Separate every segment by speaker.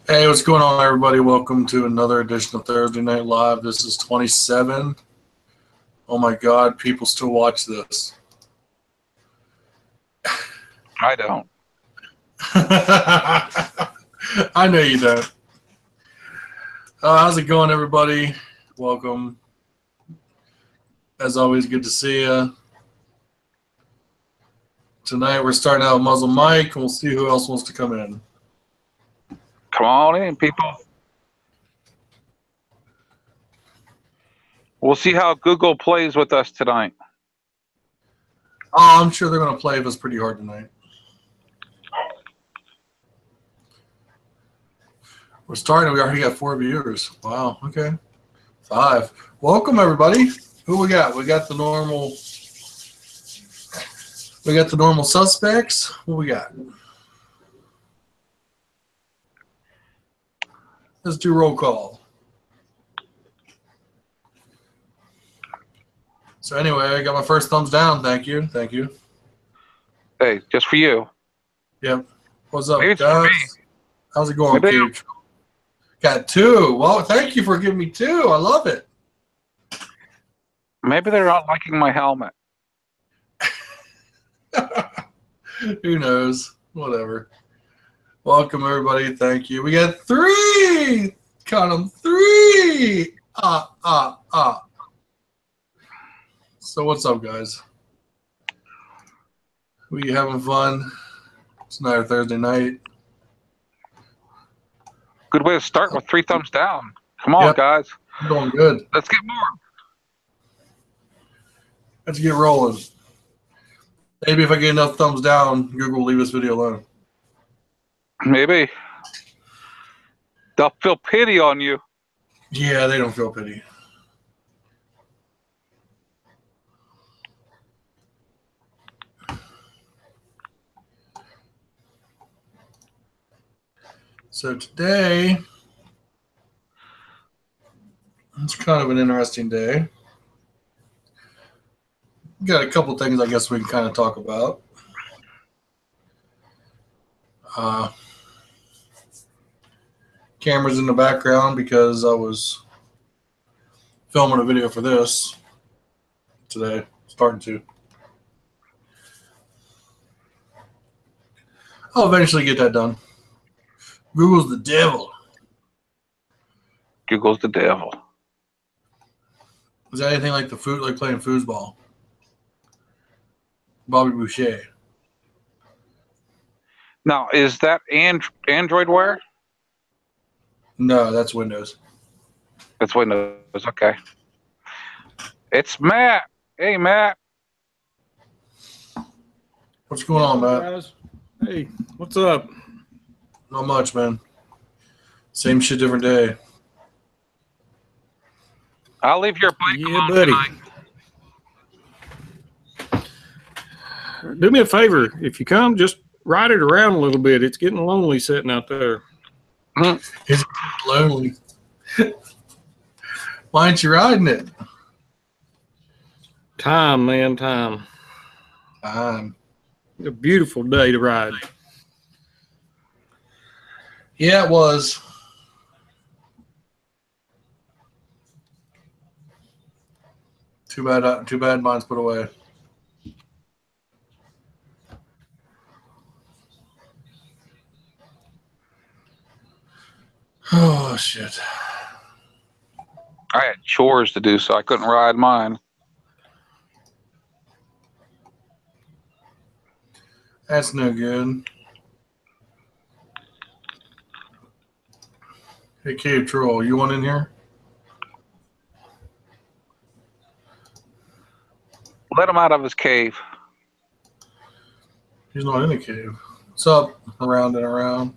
Speaker 1: Hey, what's going on, everybody? Welcome to another edition of Thursday Night Live. This is 27. Oh my God, people still watch this.
Speaker 2: I don't.
Speaker 1: I know you don't. How's it going, everybody? Welcome. As always, good to see you. Tonight, we're starting out with Muslim Mike, and we'll see who else wants to come in.
Speaker 2: Come on in, people. We'll see how Google plays with us tonight.
Speaker 1: Oh, I'm sure they're going to play with us pretty hard tonight. We're starting. We already got 4 viewers. Wow. Okay. 5. Welcome, everybody. Who we got? We got the normal. We got the normal suspects. What we got? Let's do roll call. So anyway, I got my first thumbs down. Thank you. Thank you.
Speaker 2: Hey, just for you.
Speaker 1: Yep. What's up,
Speaker 2: Maybe it's
Speaker 1: guys?
Speaker 2: for me.
Speaker 1: How's it going,
Speaker 2: Maybe
Speaker 1: Cage? Got 2. Well, thank you for giving me 2. I love it.
Speaker 2: Maybe they're not liking my helmet.
Speaker 1: Who knows? Whatever. Welcome, everybody. Thank you. We got 3. Count them. 3. So what's up, guys? We having fun? It's another Thursday night.
Speaker 2: Good way to start with 3 thumbs down. Come on,
Speaker 1: Yep.
Speaker 2: guys.
Speaker 1: I'm doing good.
Speaker 2: Let's get more.
Speaker 1: Let's get rolling. Maybe if I get enough thumbs down, Google will leave this video alone.
Speaker 2: Maybe. They'll feel pity on you.
Speaker 1: Yeah, they don't feel pity. So today, it's kind of an interesting day. We got a couple things I guess we can kind of talk about. Cameras in the background because I was filming a video for this today, starting to. I'll eventually get that done. Google's the devil.
Speaker 2: Google's the devil.
Speaker 1: Is that anything like the food, like playing foosball? Bobby Boucher.
Speaker 2: Now, is that Android Wear?
Speaker 1: No, that's Windows.
Speaker 2: That's Windows. Okay. It's Matt. Hey, Matt.
Speaker 1: What's going on, Matt?
Speaker 3: Guys. Hey, what's up?
Speaker 1: Not much, man. Same shit, different day.
Speaker 2: I'll leave your bike
Speaker 3: Yeah,
Speaker 2: alone
Speaker 3: buddy.
Speaker 2: tonight.
Speaker 3: Do me a favor. If you come, just ride it around a little bit. It's getting lonely sitting out there.
Speaker 1: It's lonely. Why aren't you riding it?
Speaker 3: Time, man, time. A beautiful day to ride.
Speaker 1: Yeah, it was. Too bad mine's put away. Oh, shit.
Speaker 2: I had chores to do, so I couldn't ride mine.
Speaker 1: That's no good. Hey, Cave Troll, you want in here?
Speaker 2: Let him out of his cave.
Speaker 1: He's not in the cave. What's up? Around and around.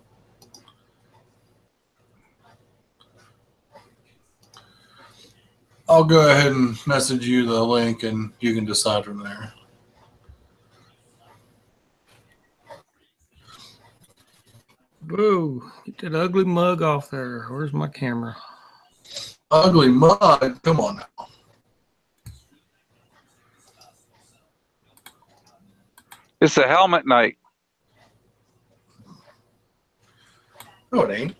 Speaker 1: I'll go ahead and message you the link, and you can decide from there.
Speaker 3: Whoa, get that ugly mug off there. Where's my camera?
Speaker 1: Ugly mug. Come on now.
Speaker 2: It's a helmet night.
Speaker 1: No, it ain't.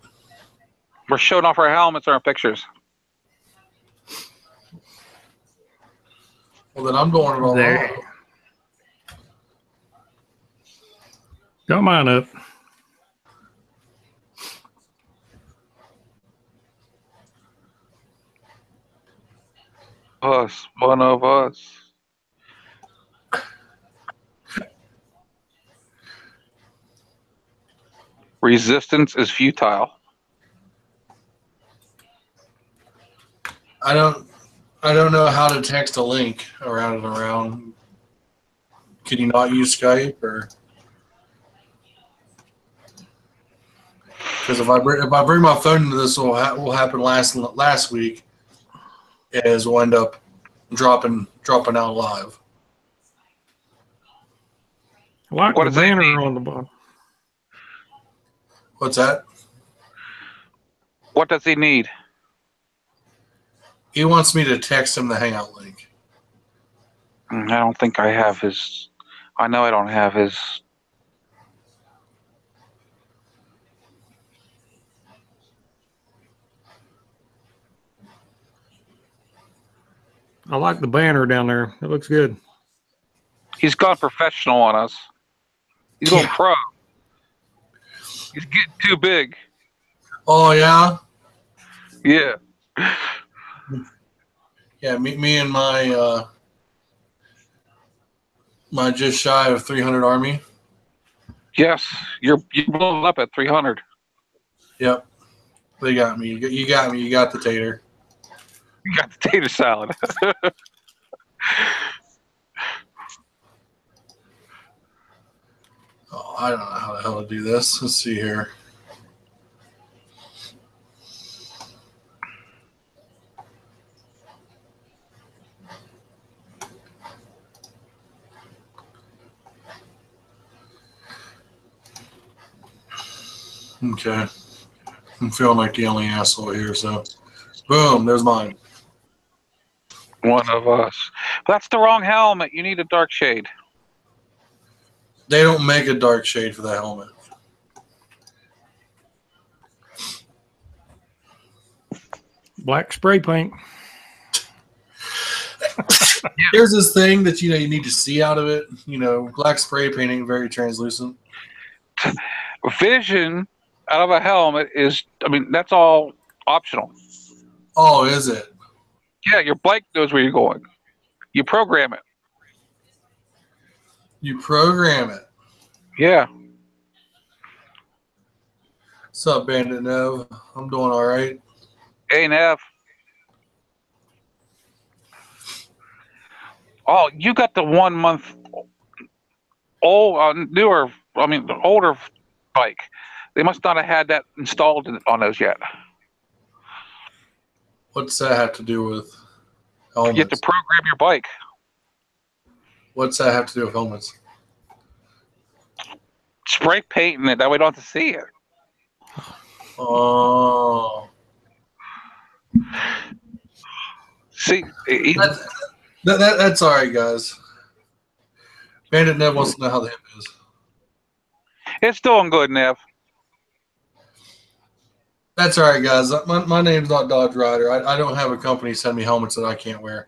Speaker 2: We're showing off our helmets in our pictures.
Speaker 1: Well, then I'm doing it all
Speaker 3: There.
Speaker 1: right.
Speaker 3: Got mine up.
Speaker 2: Us, one of us. Resistance is futile.
Speaker 1: I don't know how to text a link around and around. Can you not use Skype or? Because if I bring my phone into this, will happen last week, is we'll end up dropping out live.
Speaker 3: I like
Speaker 2: What
Speaker 3: the
Speaker 2: does that
Speaker 3: banner
Speaker 2: mean?
Speaker 3: on the bottom.
Speaker 1: What's that?
Speaker 2: What does he need?
Speaker 1: He wants me to text him the Hangout link.
Speaker 2: I don't think I have his. I know I don't have his.
Speaker 3: I like the banner down there. It looks good.
Speaker 2: He's gone professional on us. He's going
Speaker 1: Yeah.
Speaker 2: pro. He's getting too big.
Speaker 1: Oh yeah,
Speaker 2: Yeah.
Speaker 1: yeah. Me and my my just shy of 300 army.
Speaker 2: Yes. You're blowing up at 300.
Speaker 1: Yep, they got me. You got me. You got the tater.
Speaker 2: You got the tater salad.
Speaker 1: Oh, I don't know how the hell to do this. Let's see here. Okay. I'm feeling like the only asshole here, so boom, there's mine.
Speaker 2: One of us. That's the wrong helmet. You need a dark shade.
Speaker 1: They don't make a dark shade for that helmet.
Speaker 3: Black spray paint.
Speaker 1: There's this thing that you need to see out of it. Black spray painting, very translucent.
Speaker 2: Vision out of a helmet is, that's all optional.
Speaker 1: Oh, is it?
Speaker 2: Yeah, your bike knows where you're going. You program it.
Speaker 1: You program it.
Speaker 2: Yeah.
Speaker 1: What's up, Bandit Nev? I'm doing all right.
Speaker 2: A and F. Oh, you got the 1 month old, newer, the older bike. They must not have had that installed on those yet.
Speaker 1: What's that have to do with helmets?
Speaker 2: You have to program your bike.
Speaker 1: What's that have to do with helmets?
Speaker 2: Spray painting it, that way you don't have to see it.
Speaker 1: Oh.
Speaker 2: See,
Speaker 1: That's all right, guys. Bandit Nev wants to know how the hip is.
Speaker 2: it's doing good, Nev.
Speaker 1: That's all right, guys. My name's not Dodge Rider. I don't have a company send me helmets that I can't wear.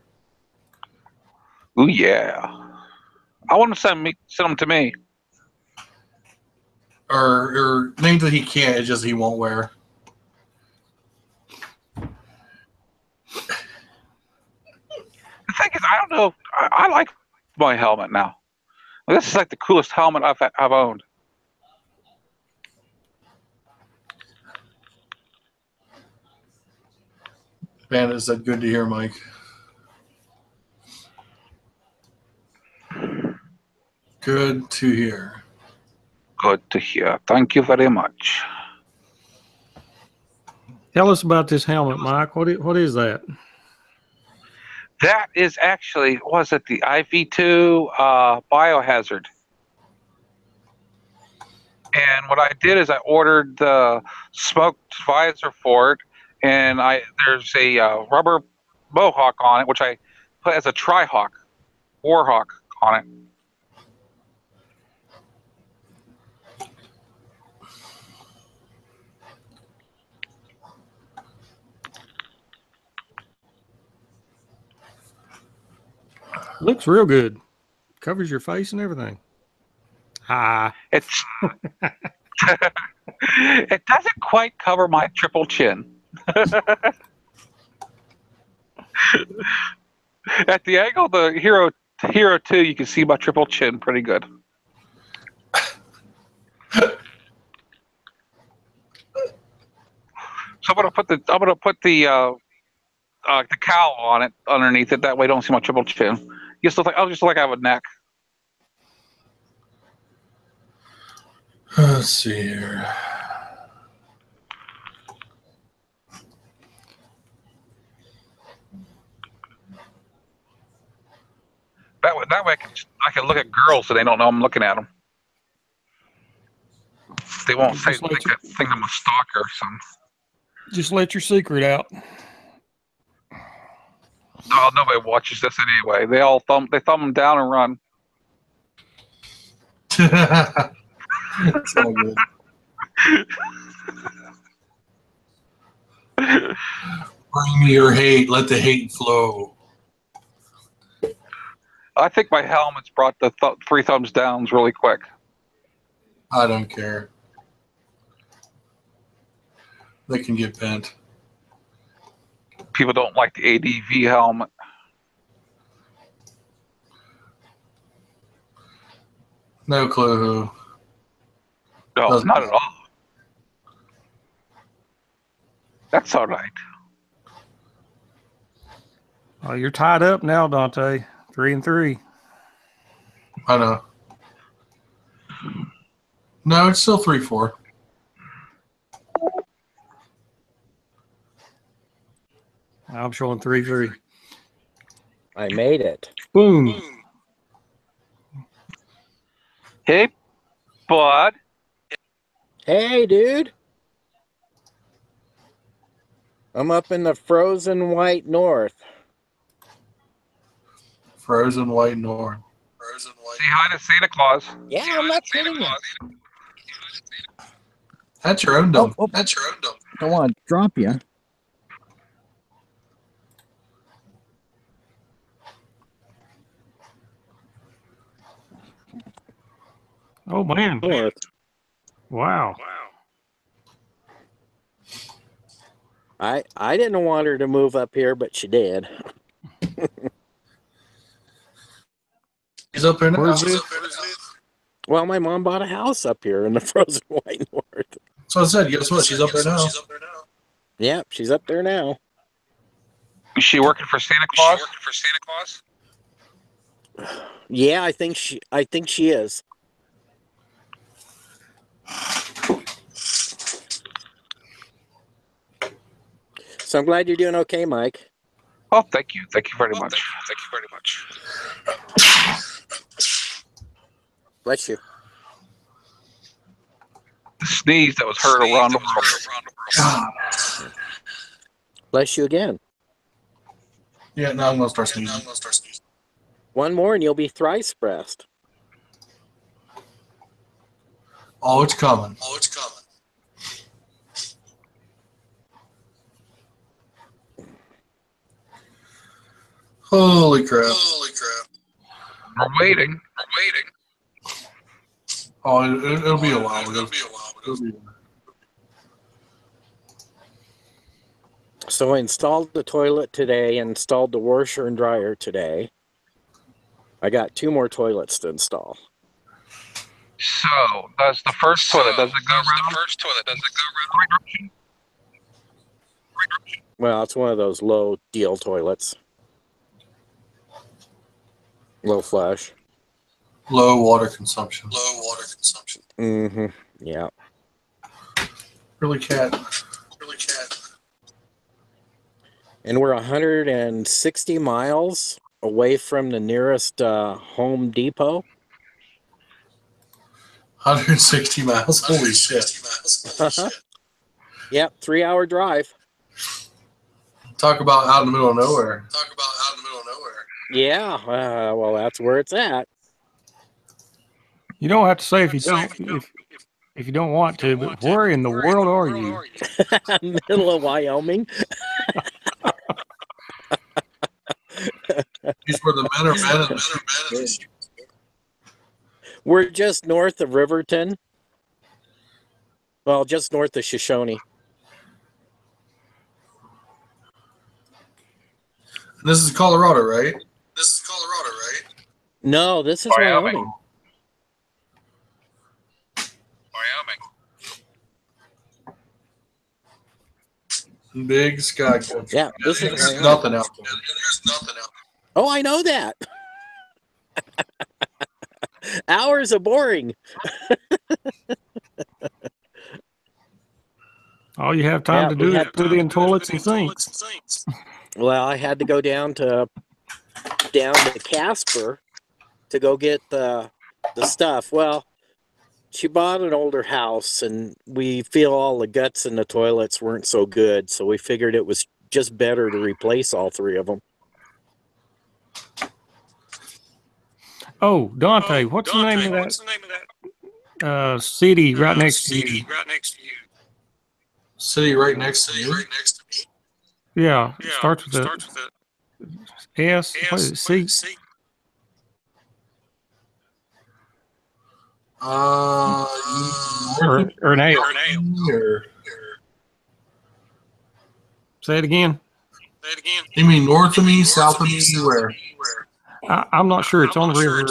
Speaker 2: Ooh, yeah. I want to send them to me.
Speaker 1: Or names that he can't. It's just he won't wear.
Speaker 2: The thing is, I don't know. I like my helmet now. This is like the coolest helmet I've owned.
Speaker 1: Bandit said, "Good to hear, Mike." Good to hear.
Speaker 2: Good to hear. Thank you very much.
Speaker 3: Tell us about this helmet, Mike. What is that?
Speaker 2: That is actually, was it the IV2 Biohazard? And what I did is I ordered the smoked visor for it, and there's a rubber mohawk on it, which I put as a tri-hawk, Warhawk on it.
Speaker 3: Looks real good. Covers your face and everything. Ah,
Speaker 2: It's it doesn't quite cover my triple chin. At the angle of the Hero 2, you can see my triple chin pretty good. So I'm gonna put the cowl on it underneath it. That way, I don't see my triple chin. I'll just look like I have a neck.
Speaker 1: Let's see here.
Speaker 2: That way I can look at girls and they don't know I'm looking at them. They won't think I'm a stalker or something.
Speaker 3: just let your secret out.
Speaker 2: Oh, nobody watches this anyway. They thumb them down and run.
Speaker 1: It's all good. Bring me your hate. Let the hate flow.
Speaker 2: I think my helmet's brought the 3 thumbs downs really quick.
Speaker 1: I don't care. They can get bent.
Speaker 2: People don't like the ADV helmet.
Speaker 1: No clue who.
Speaker 2: No,
Speaker 1: Doesn't
Speaker 2: not
Speaker 1: matter.
Speaker 2: at all. That's all right.
Speaker 3: Oh, you're tied up now, Dante. 3-3.
Speaker 1: I know. No, it's still 3-4.
Speaker 3: I'm showing 3-3.
Speaker 4: I made it.
Speaker 3: Boom.
Speaker 2: Hey, bud.
Speaker 4: Hey, dude. I'm up in the frozen white north.
Speaker 1: Frozen white north.
Speaker 2: Say hi to Santa Claus.
Speaker 4: Yeah, I'm not kidding you.
Speaker 1: That's your own dump.
Speaker 4: Oh.
Speaker 1: That's your own dump.
Speaker 4: Don't want to drop you.
Speaker 3: Oh, man.
Speaker 4: North.
Speaker 3: Wow.
Speaker 4: I didn't want her to move up here, but she did.
Speaker 1: He's up there now.
Speaker 3: Where's this?
Speaker 4: Well, my mom bought a house up here in the frozen white north.
Speaker 1: So I said, guess what? She's up there now.
Speaker 4: Yep, she's up there now.
Speaker 2: Is she working for Santa Claus?
Speaker 4: Yeah, I think she is. So I'm glad you're doing okay, Mike.
Speaker 2: Oh, thank you. Thank you very much.
Speaker 4: Bless you.
Speaker 2: The sneeze that was heard around the world.
Speaker 1: God.
Speaker 4: Bless you again.
Speaker 1: Yeah, now I'm going to start sneezing.
Speaker 4: One more and you'll be thrice breast.
Speaker 1: Oh, it's coming. Holy crap.
Speaker 2: We're waiting.
Speaker 1: Oh, it'll be a while. It'll be
Speaker 4: So I installed the toilet today, installed the washer and dryer today. I got 2 more toilets to install.
Speaker 2: So, does the first toilet, does it go around?
Speaker 4: Well, it's one of those low deal toilets. Low flush.
Speaker 1: low water consumption.
Speaker 4: Mm-hmm. Yeah.
Speaker 1: Really cat.
Speaker 4: And we're 160 miles away from the nearest Home Depot.
Speaker 1: 160 miles. Holy shit.
Speaker 4: Yep, 3-hour drive.
Speaker 1: Talk about out in the middle of nowhere.
Speaker 4: Yeah, well, that's where it's at.
Speaker 3: You don't have to say if you don't want to, but where in the world are you?
Speaker 4: Middle of Wyoming.
Speaker 1: He's where the men are men and the sheep.
Speaker 4: We're just north of Riverton. Well, just north of Shoshone.
Speaker 1: This is Colorado, right?
Speaker 4: No, this is
Speaker 2: Wyoming.
Speaker 4: Wyoming.
Speaker 1: Big sky.
Speaker 4: Yeah, this is
Speaker 1: There's
Speaker 4: Wyoming.
Speaker 1: nothing out there.
Speaker 4: Oh, I know that. Hours are boring.
Speaker 3: All you have time
Speaker 4: Yeah,
Speaker 3: to
Speaker 4: we
Speaker 3: do is
Speaker 4: had
Speaker 3: put in toilets and sinks.
Speaker 4: Well, I had to go down to Casper to go get the stuff. Well, she bought an older house, and we feel all the guts in the toilets weren't so good, so we figured it was just better to replace all three of them.
Speaker 3: Oh, Dante, what's the name of that city right next to you?
Speaker 1: City right next to you.
Speaker 3: Yeah, it starts with a S. What is it? C?
Speaker 1: Or
Speaker 3: Or an A?
Speaker 1: Here.
Speaker 3: Say it again.
Speaker 1: You mean north of me, south of me, where?
Speaker 3: I'm not sure. It's on the river.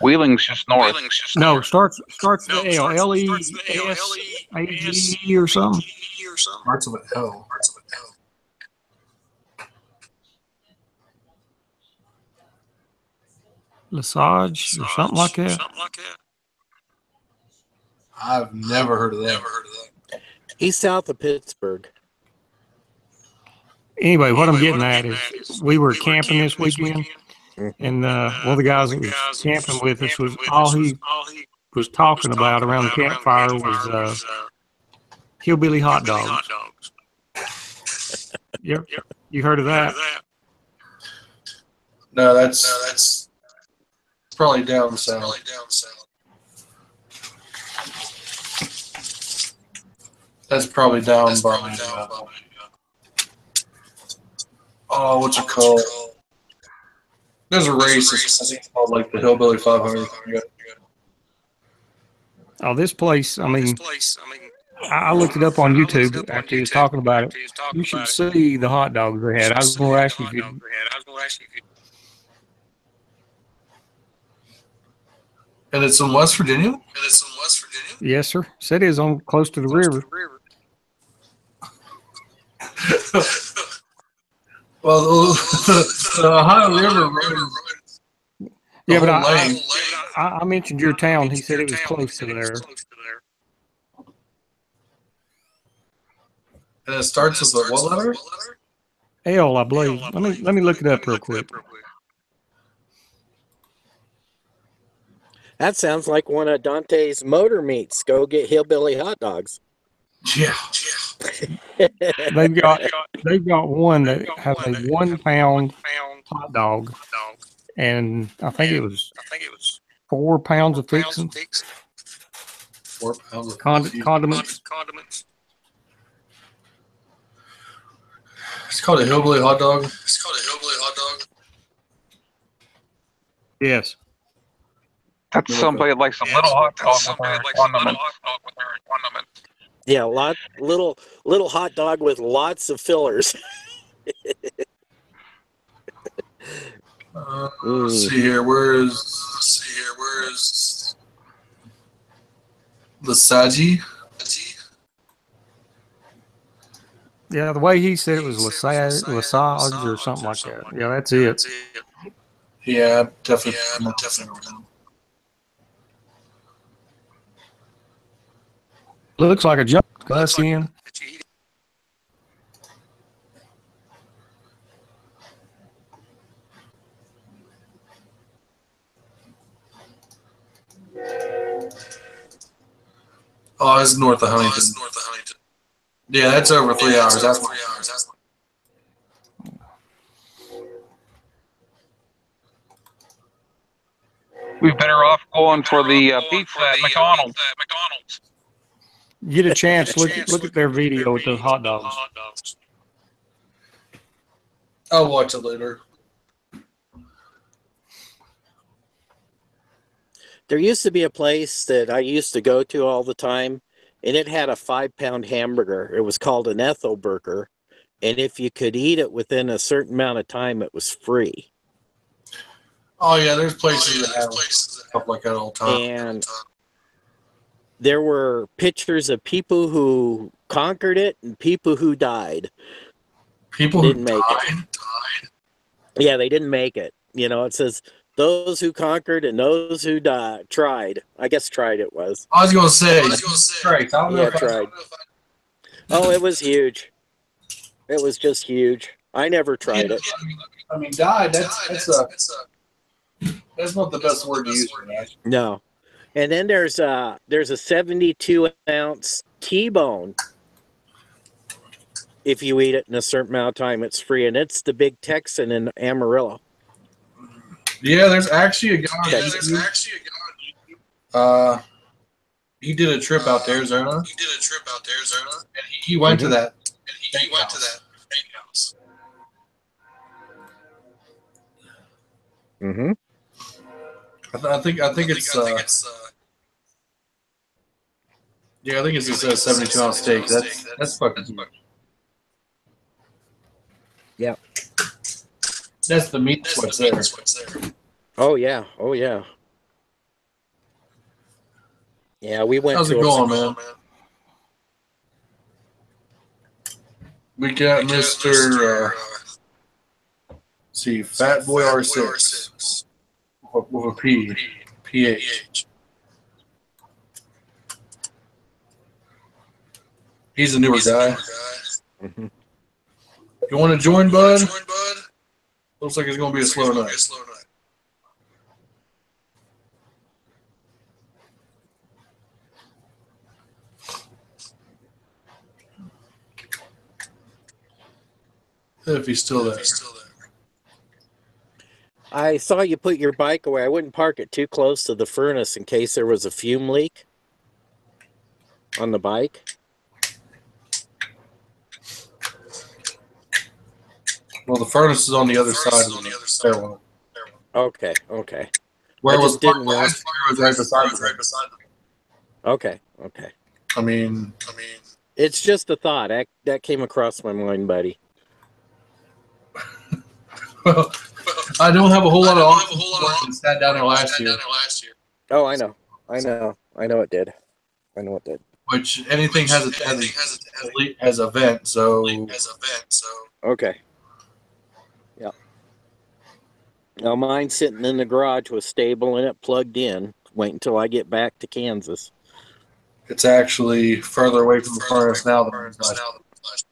Speaker 2: Wheeling's just north.
Speaker 3: No, starts with L. L-E-S-A-G or something.
Speaker 1: Parts of an L.
Speaker 3: Lesage or something like that.
Speaker 1: I've never heard of that.
Speaker 4: He's south of Pittsburgh.
Speaker 3: Anyway, what I'm getting at is we were camping this weekend, and one of the guys that was camping with us was all he was talking about around the campfire was hillbilly hot dogs. Yep, you heard of that?
Speaker 1: No, that's probably down south. That's probably down by. Oh, what's it called? There's a race. I think it's called like the Hillbilly 500.
Speaker 3: Oh, this place, I mean, I looked it up on YouTube after he was talking about it. You should see the hot dogs they had. I was going to ask you if you...
Speaker 1: And it's in West Virginia?
Speaker 3: Yes, sir. Said it is on close to the river.
Speaker 1: Well, the Ohio River runs.
Speaker 3: Yeah, but I mentioned your town. He said it was close to there.
Speaker 1: And it starts with the what letter?
Speaker 3: L, I believe. Let me look it up real quick.
Speaker 4: That sounds like one of Dante's motor meets. Go get hillbilly hot dogs.
Speaker 1: Yeah.
Speaker 3: They've got one that has a 1 pound hot dog, and I think it was 4 pounds of fixing.
Speaker 1: 4 pounds of
Speaker 3: Condiments.
Speaker 1: It's called a hillbilly hot dog.
Speaker 3: Yes.
Speaker 2: That's somebody that likes a little hot dog with their condiment.
Speaker 4: Yeah, little hot dog with lots of fillers.
Speaker 1: Let's see here. Where's Lesage?
Speaker 3: Yeah, the way he said it was Lesage or something like that. Yeah, that's it.
Speaker 1: Yeah, definitely.
Speaker 3: Looks like a jump bus in.
Speaker 1: Oh, it's north of Huntington. Yeah, that's over 3 hours. That's
Speaker 2: We're better off going for the pizza at McDonald's.
Speaker 3: Get a chance, look at their video with those hot dogs.
Speaker 1: I'll watch it later.
Speaker 4: There used to be a place that I used to go to all the time, and it had a 5-pound hamburger. It was called an Ethel Burger, and if you could eat it within a certain amount of time, it was free.
Speaker 1: Oh yeah, there's places that have stuff like that all the time.
Speaker 4: And there were pictures of people who conquered it and people who died.
Speaker 1: People who
Speaker 4: Didn't make it.
Speaker 1: died.
Speaker 4: Yeah, they didn't make it. You know, it says those who conquered and those who tried. I guess tried it was.
Speaker 1: I was gonna say, right? I don't know
Speaker 4: Yeah,
Speaker 1: if I-
Speaker 4: tried. Oh, it was huge. It was just huge. I never tried it.
Speaker 1: I mean, died. That's not the best word to use for that.
Speaker 4: No. And then there's a 72-ounce T-bone. If you eat it in a certain amount of time, it's free, and it's the Big Texan in Amarillo.
Speaker 1: Yeah, there's actually a guy. He did a trip out to Arizona. And he went to that. Steakhouse.
Speaker 4: Mm-hmm.
Speaker 1: I think it's yeah, I think it's just a 72-ounce steak. That's fucking huge.
Speaker 4: Yeah.
Speaker 1: That's the meat sweats there.
Speaker 4: Oh yeah. Oh yeah. Yeah, we went
Speaker 1: How's
Speaker 4: to
Speaker 1: it
Speaker 4: a-
Speaker 1: going, man? We got Mr. See, Fat Boy R6 with a P, PH. He's a newer guy.
Speaker 4: Mhm.
Speaker 1: You want to join, bud? Looks like it's going to be a slow night. If he's still there.
Speaker 4: I saw you put your bike away. I wouldn't park it too close to the furnace in case there was a fume leak on the bike.
Speaker 1: Well, the furnace is on the other side of the stairwell.
Speaker 4: Okay, okay.
Speaker 1: Where
Speaker 4: I
Speaker 1: it was
Speaker 4: just didn't
Speaker 1: parked last year was right beside the
Speaker 4: Okay, okay.
Speaker 1: I mean,
Speaker 4: It's just a thought. That came across my mind, buddy.
Speaker 1: well, I don't have a whole lot of options. Sat down there last year.
Speaker 4: Oh, I know. I know it did. I know it did.
Speaker 1: Which anything has a vent, so
Speaker 4: Okay. Yeah. Now mine's sitting in the garage with stable in it, plugged in. Wait until I get back to Kansas.
Speaker 1: it's actually further away from the furnace now than it was last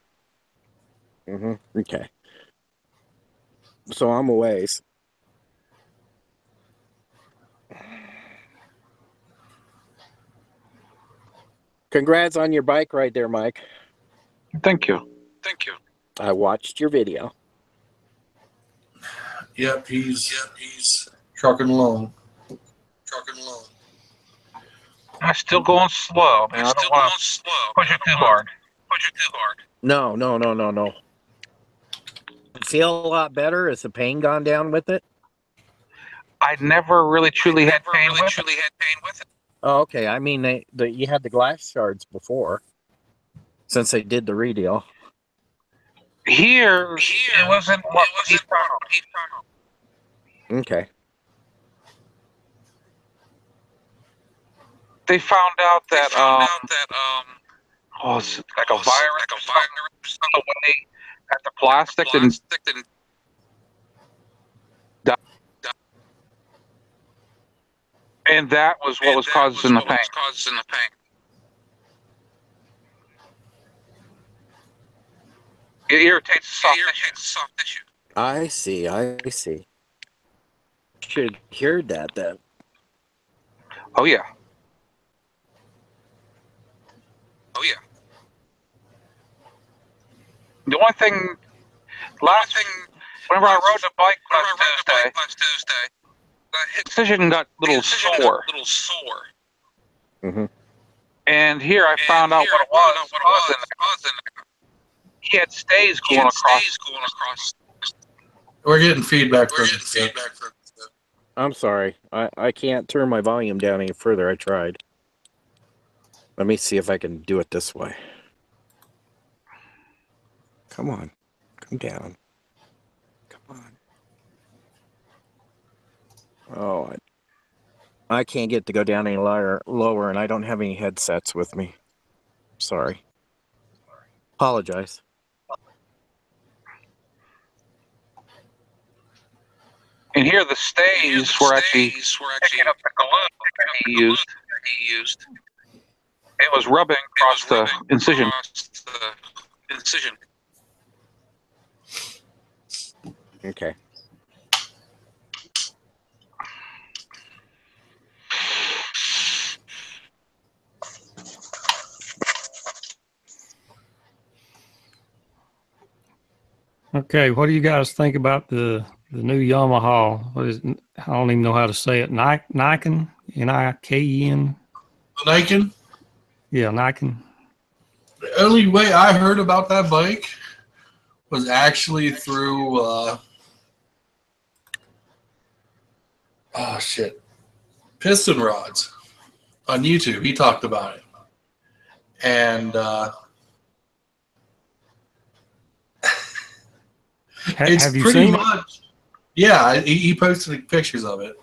Speaker 1: year.
Speaker 4: Mm-hmm. Okay. So I'm a ways. Congrats on your bike ride there, Mike.
Speaker 2: Thank you.
Speaker 4: I watched your video.
Speaker 1: Yep, he's trucking along.
Speaker 2: I'm still going slow, man. I don't want to push it too hard.
Speaker 4: No. Feel a lot better? Has the pain gone down with it?
Speaker 2: I never really truly had pain with it.
Speaker 4: Oh, okay. I mean, you had the glass shards before, since they did the redeal.
Speaker 2: Here, it wasn't what he found.
Speaker 4: Okay.
Speaker 2: They found out that it's like a virus away at the plastic and that was what was causing the pain. It irritates the soft tissue.
Speaker 4: I see. Should have heard that then.
Speaker 2: Oh yeah. The only thing, whenever I rode the bike last Tuesday, the incision got a little sore.
Speaker 4: Mm-hmm.
Speaker 2: And here I found out what it was. He had stays going across.
Speaker 1: We're getting feedback from
Speaker 4: I'm sorry. I can't turn my volume down any further. I tried. Let me see if I can do it this way. Come on. Come down. Come on. Oh, I can't get to go down any lower, and I don't have any headsets with me. Sorry. Apologize.
Speaker 2: And here the stays were actually picking up the glue that he used. It was rubbing across the incision.
Speaker 4: Okay.
Speaker 3: Okay, what do you guys think about the new Yamaha? What is, I don't even know how to say it. Nikon, Niken.
Speaker 1: Nikon.
Speaker 3: Yeah, Nikon.
Speaker 1: The only way I heard about that bike was actually through Piston Rods on YouTube. He talked about it, and it's
Speaker 3: have you
Speaker 1: pretty
Speaker 3: seen
Speaker 1: much. Yeah, he posted pictures of it.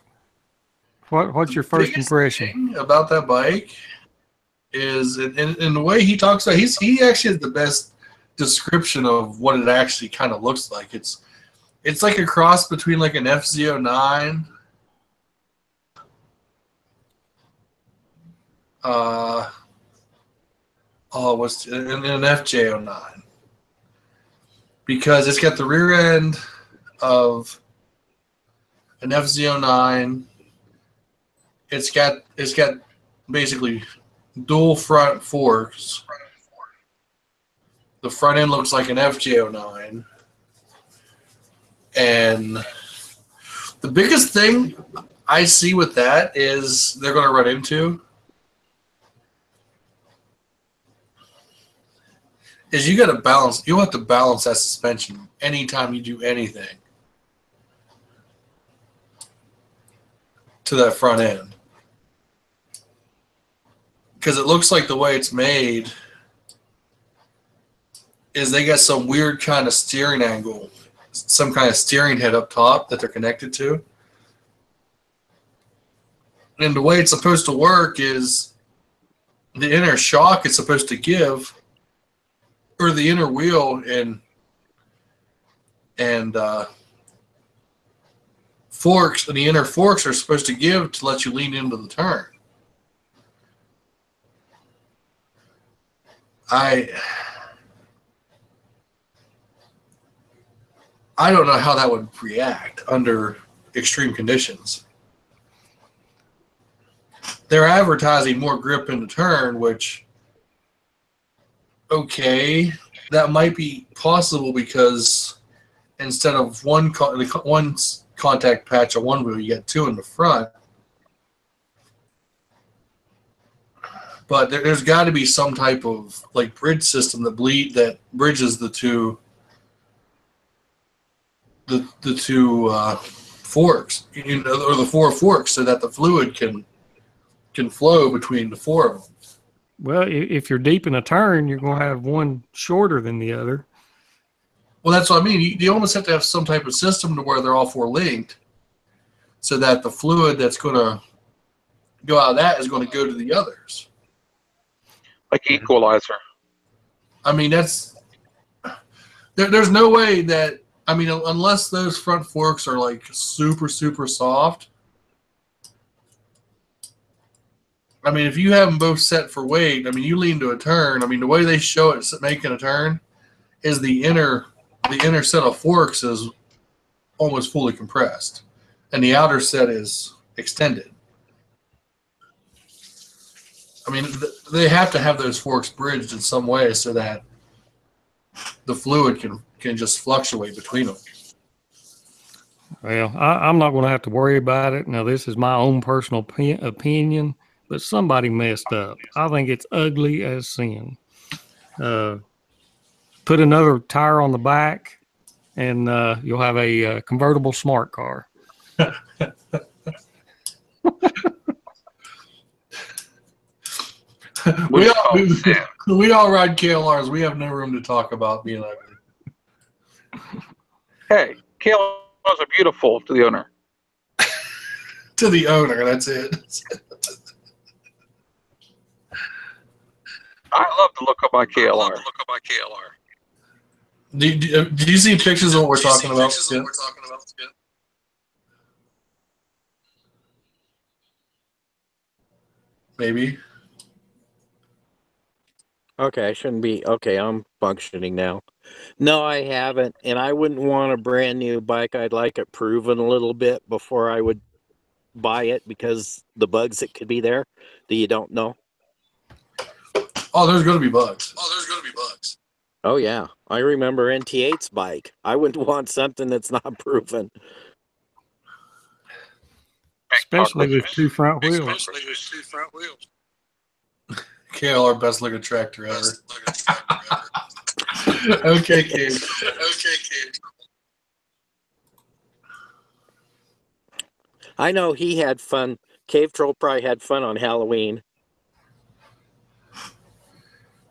Speaker 3: What's your first
Speaker 1: Biggest
Speaker 3: impression
Speaker 1: thing about that bike is in the way he talks about. He actually has the best description of what it actually kind of looks like. It's like a cross between like an FZ09. What's an FJ09, because it's got the rear end of an FZ09. It's got basically dual front forks. The front end looks like an FJ09, and the biggest thing I see with that is they're going to run into is you got to balance. You have to balance that suspension anytime you do anything to that front end, because it looks like the way it's made is they got some weird kind of steering angle, some kind of steering head up top that they're connected to. And the way it's supposed to work is the inner shock is supposed to give, or the inner wheel and forks, and the inner forks are supposed to give to let you lean into the turn. I don't know how that would react under extreme conditions. They're advertising more grip in the turn, which, okay, that might be possible because instead of one contact patch on one wheel, you get two in the front. But there's got to be some type of like bridge system that bridges the two forks, or the four forks, so that the fluid can flow between the four of them.
Speaker 3: Well, if you're deep in a turn, you're going to have one shorter than the other.
Speaker 1: Well, that's what I mean. You almost have to have some type of system to where they're all four linked, so that the fluid that's going to go out of that is going to go to the others.
Speaker 2: Like equalizer.
Speaker 1: I mean, there's no way that, I mean, unless those front forks are like super, super soft. I mean, if you have them both set for weight, I mean, you lean to a turn. I mean, the way they show it making a turn is the inner set of forks is almost fully compressed, and the outer set is extended. I mean, they have to have those forks bridged in some way so that the fluid can just fluctuate between them.
Speaker 3: Well, I'm not going to have to worry about it. Now, this is my own personal opinion, but somebody messed up. I think it's ugly as sin. Put another tire on the back and you'll have a convertible smart car.
Speaker 1: we all ride KLRs. We have no room to talk about being ugly.
Speaker 2: Hey, KLRs are beautiful to the owner.
Speaker 1: To the owner, that's it.
Speaker 2: I love to look up my KLR.
Speaker 1: Do you see pictures of what we're talking about? Maybe.
Speaker 4: Okay, I shouldn't be. Okay, I'm functioning now. No, I haven't, and I wouldn't want a brand new bike. I'd like it proven a little bit before I would buy it because the bugs that could be there that you don't know.
Speaker 1: Oh, there's going to be bugs.
Speaker 4: Oh yeah, I remember NT8's bike. I wouldn't want something that's not proven.
Speaker 3: Especially with two front wheels.
Speaker 1: KLR best looking tractor ever. Okay, Cave.
Speaker 4: I know he had fun. Cave Troll probably had fun on Halloween.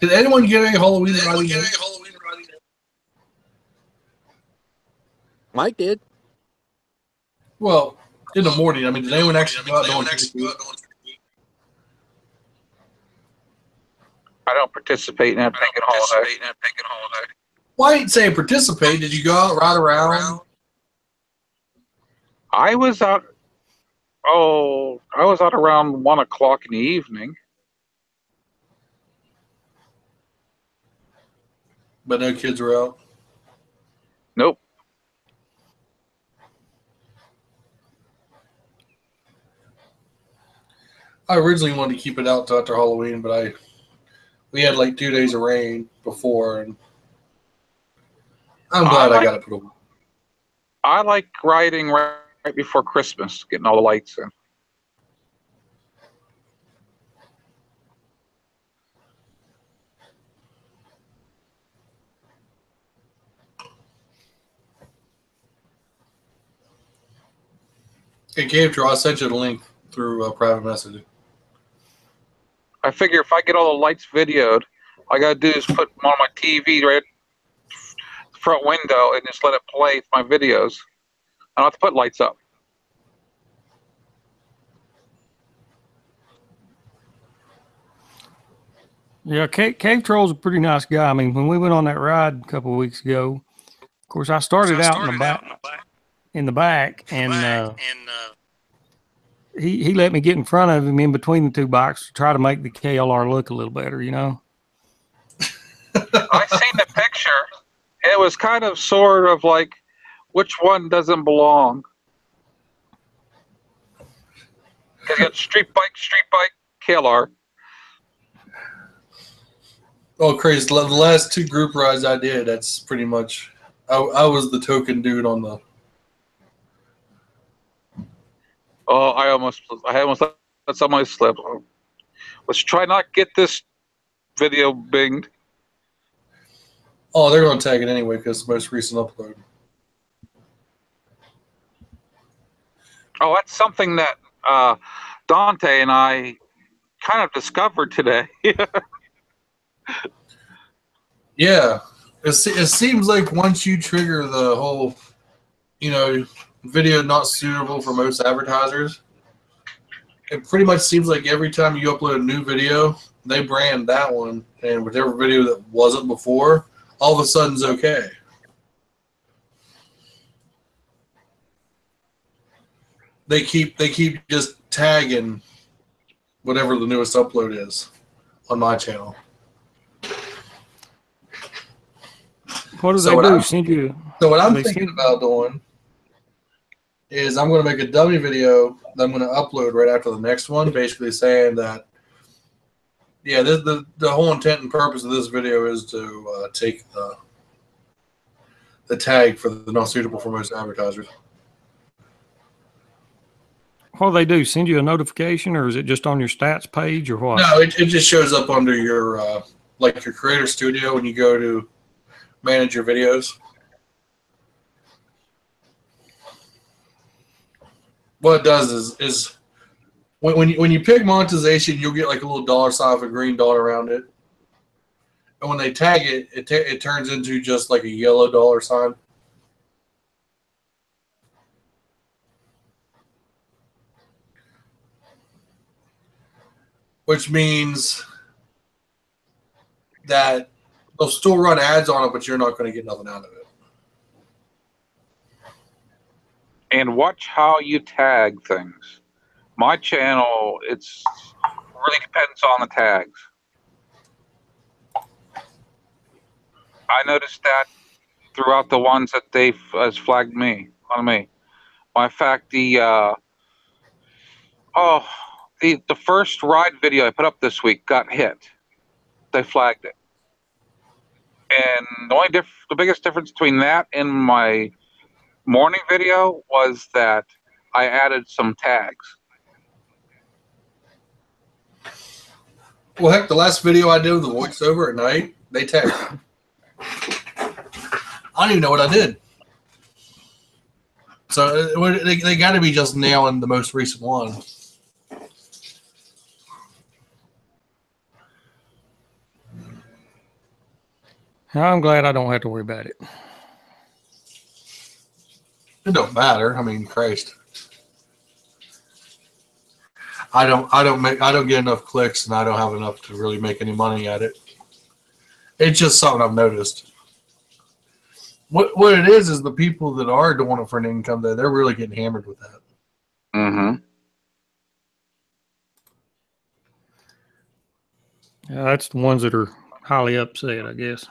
Speaker 1: Did anyone get any Halloween riding in?
Speaker 4: Mike did.
Speaker 1: Well, in the morning. I mean, did anyone actually go out doing trick-or-treating?
Speaker 2: I don't participate in that pagan holiday.
Speaker 1: Well, I ain't saying participate. Did you go out, ride around?
Speaker 2: I was out. Oh, I was out around 1 o'clock in the evening.
Speaker 1: But no kids were out.
Speaker 2: Nope.
Speaker 1: I originally wanted to keep it out till after Halloween, but we had like 2 days of rain before, and I'm glad I got it put away.
Speaker 2: I like riding right before Christmas, getting all the lights in.
Speaker 1: Hey, Cave Troll, I sent you the link through private message.
Speaker 2: I figure if I get all the lights videoed, all I gotta do is put them on my TV right front window and just let it play my videos. I don't have to put lights up.
Speaker 3: Yeah, Cave Troll's a pretty nice guy. I mean, when we went on that ride a couple of weeks ago, of course, I started out in the back, and he let me get in front of him in between the two bikes to try to make the KLR look a little better, you know.
Speaker 2: I seen the picture. It was kind of sort of like which one doesn't belong. Because you got street bike, KLR.
Speaker 1: Oh, crazy. The last 2 group rides I did, that's pretty much, I was the token dude on the.
Speaker 2: Oh, I almost let somebody slip. Let's try not get this video binged.
Speaker 1: Oh, they're going to tag it anyway because it's the most recent upload.
Speaker 2: Oh, that's something that Dante and I kind of discovered today.
Speaker 1: Yeah. It seems like once you trigger the whole, video not suitable for most advertisers, it pretty much seems like every time you upload a new video, they brand that one, and whichever video that wasn't before, all of a sudden is okay. They keep just tagging whatever the newest upload is on my channel.
Speaker 3: What do they do? Send you?
Speaker 1: So what I'm thinking about doing is I'm going to make a dummy video that I'm going to upload right after the next one, basically saying that, yeah, the whole intent and purpose of this video is to take the tag for the not suitable for most advertisers.
Speaker 3: What do they do? Send you a notification, or is it just on your stats page, or what?
Speaker 1: No, it just shows up under your like your Creator Studio when you go to manage your videos. what it does is when you pick monetization, you'll get like a little dollar sign with a green dot around it. And when they tag it, it turns into just like a yellow dollar sign. Which means that they'll still run ads on it, but you're not going to get nothing out of it.
Speaker 2: And watch how you tag things. My channel, it's really depends on the tags. I noticed that throughout the ones that they has flagged me on me. In fact, the first ride video I put up this week got hit. They flagged it, and the biggest difference between that and my morning video was that I added some tags.
Speaker 1: Well, heck, the last video I did with the voiceover at night, they tagged. I don't even know what I did. So they got to be just nailing the most recent one.
Speaker 3: I'm glad I don't have to worry about it.
Speaker 1: It don't matter. I mean, Christ. I don't get enough clicks, and I don't have enough to really make any money at it. It's just something I've noticed. What it is the people that are doing it for an income, they're really getting hammered with that.
Speaker 2: Mm-hmm.
Speaker 3: That's the ones that are highly upset, I guess.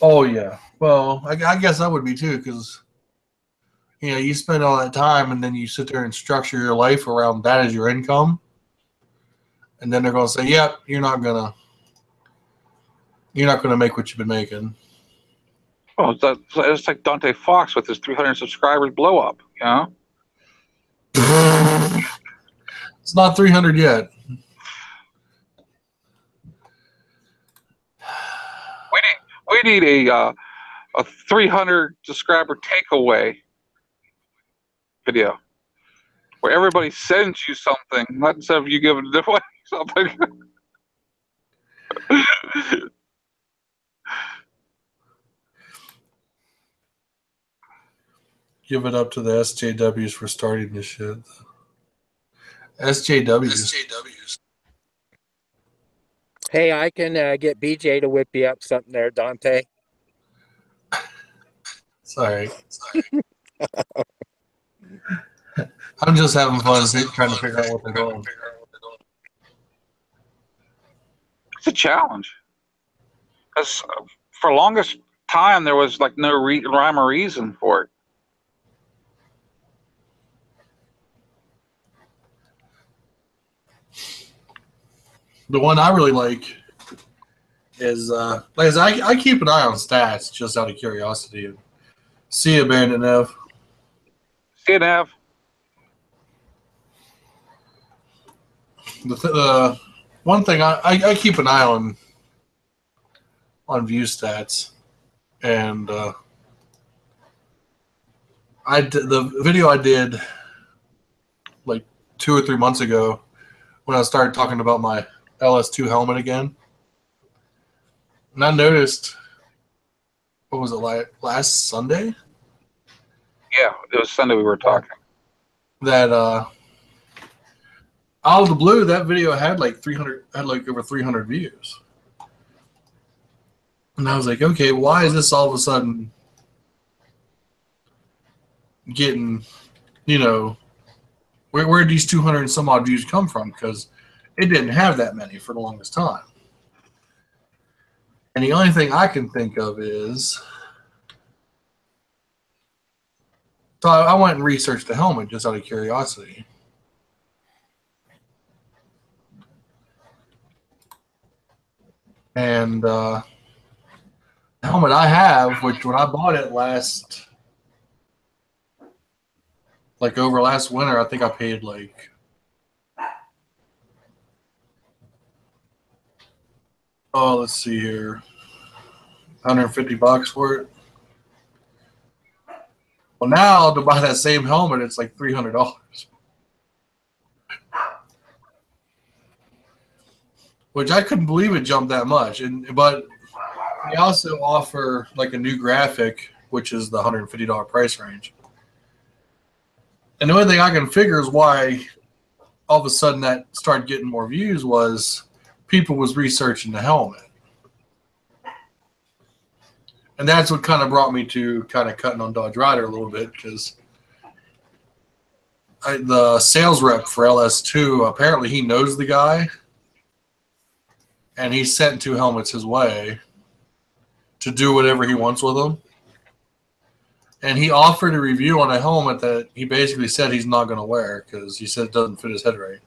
Speaker 1: Oh yeah. Well, I guess I would be too, because you spend all that time and then you sit there and structure your life around that as your income, and then they're going to say, "Yep, you're not gonna make what you've been making."
Speaker 2: Oh, it's like Dante Fox with his 300 subscribers blow up. You know,
Speaker 1: It's not 300 yet.
Speaker 2: We need a 300 subscriber takeaway video where everybody sends you something, not instead of you giving away something.
Speaker 1: Give it up to the SJWs for starting this shit. SJWs.
Speaker 4: Hey, I can get BJ to whip you up something there, Dante.
Speaker 1: Sorry. I'm just having fun trying to figure out what they're doing.
Speaker 2: It's a challenge. Because for the longest time, there was like no rhyme or reason for it.
Speaker 1: The one I really like is, I keep an eye on stats just out of curiosity. See Abandoned F.
Speaker 2: CNF.
Speaker 1: The one thing I keep an eye on view stats, and the video I did like 2 or 3 months ago when I started talking about my LS2 helmet again, and I noticed, what was it, like last Sunday?
Speaker 2: Yeah, it was Sunday we were talking.
Speaker 1: That out of the blue, that video had like over 300 views. And I was like, okay, why is this all of a sudden getting, where did these 200 and some odd views come from? Because it didn't have that many for the longest time. And the only thing I can think of is, so I went and researched the helmet just out of curiosity. And the helmet I have, which when I bought it over last winter, I think I paid like let's see here, $150 for it. Well, now to buy that same helmet, it's like $300. which I couldn't believe it jumped that much. But they also offer like a new graphic, which is the $150 price range. And the only thing I can figure is why all of a sudden that started getting more views was people was researching the helmet. And that's what kind of brought me to kind of cutting on Dodge Rider a little bit, because the sales rep for LS2, apparently he knows the guy, and he sent 2 helmets his way to do whatever he wants with them. And he offered a review on a helmet that he basically said he's not going to wear because he said it doesn't fit his head right.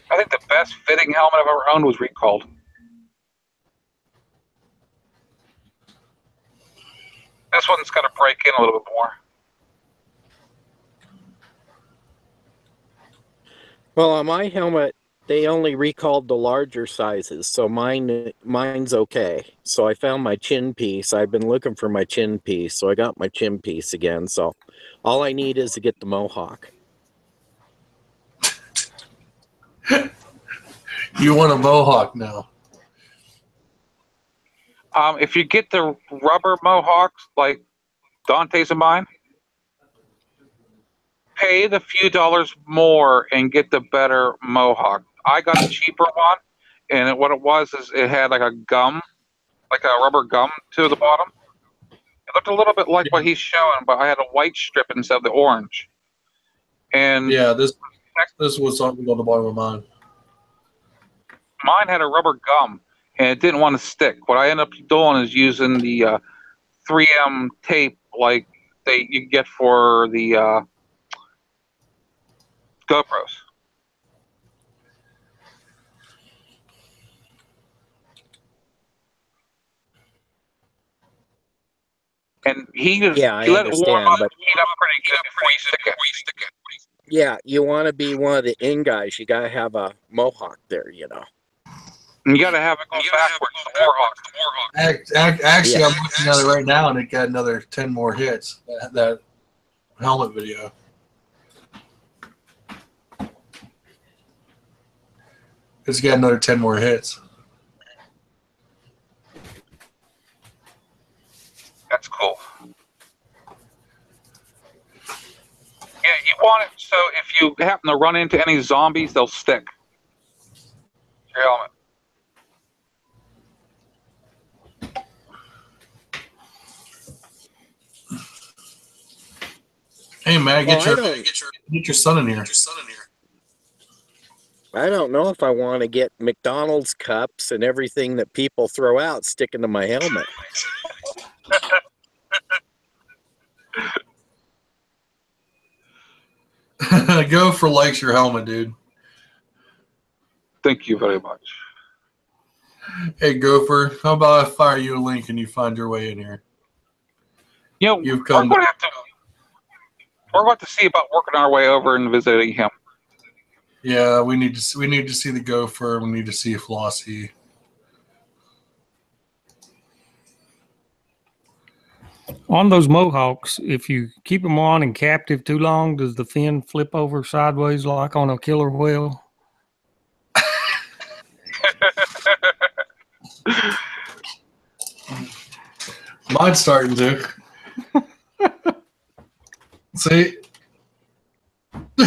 Speaker 2: I think the best fitting helmet I've ever owned was recalled. This one's got to break in a little bit more.
Speaker 4: Well, on my helmet, they only recalled the larger sizes, so mine's okay. So I found my chin piece. I've been looking for my chin piece, so I got my chin piece again. So all I need is to get the Mohawk.
Speaker 1: You want a Mohawk now?
Speaker 2: If you get the rubber Mohawks, like Dante's and mine, pay the few dollars more and get the better Mohawk. I got the cheaper one, and what it was is it had like a gum, like a rubber gum to the bottom. It looked a little bit like what he's showing, but I had a white strip instead of the orange. And
Speaker 1: yeah, this was something on the bottom of mine.
Speaker 2: Mine had a rubber gum, and it didn't want to stick. What I ended up doing is using the 3M tape like you get for the GoPros. And he let it warm up, heat up pretty good before you stick it.
Speaker 4: Yeah, you want to be one of the in guys. You got to have a Mohawk there, you know.
Speaker 2: And you got to have it go backwards, the Warhawk.
Speaker 1: Actually, I'm looking at it right now, and it got another 10 more hits, that helmet video. It's got another 10 more hits.
Speaker 2: That's cool. Yeah, you want it so if you happen to run into any zombies, they'll stick. Your helmet.
Speaker 1: Hey, man, get your son in here.
Speaker 4: I don't know if I want to get McDonald's cups and everything that people throw out sticking to my helmet.
Speaker 1: Gopher likes your helmet, dude.
Speaker 2: Thank you very much.
Speaker 1: Hey, Gopher, how about I fire you a link and you find your way in here?
Speaker 2: You know, we're going to see about working our way over and visiting him.
Speaker 1: Yeah, we need to see the Gopher. We need to see Flossie.
Speaker 3: On those Mohawks, if you keep them on in captive too long, does the fin flip over sideways like on a killer whale?
Speaker 1: Mine's starting to. See?
Speaker 2: The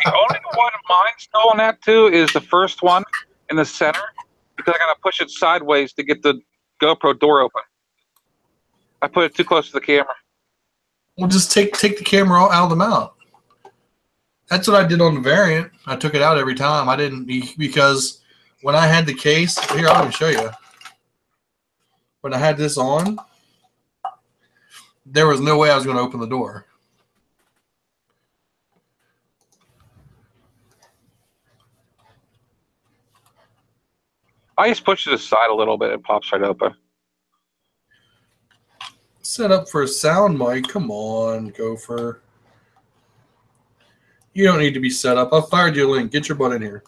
Speaker 2: only one mine's going that to is the first one in the center, because I got to push it sideways to get the GoPro door open. I put it too close to the camera.
Speaker 1: Well, just take the camera out of the mount. That's what I did on the Variant. I took it out every time. I didn't, because when I had the case, here, I'll even show you. When I had this on, there was no way I was going to open the door.
Speaker 2: I just push it aside a little bit, it pops right open.
Speaker 1: Set up for a sound mic. Come on, Gopher. You don't need to be set up. I fired you a link. Get your butt in here.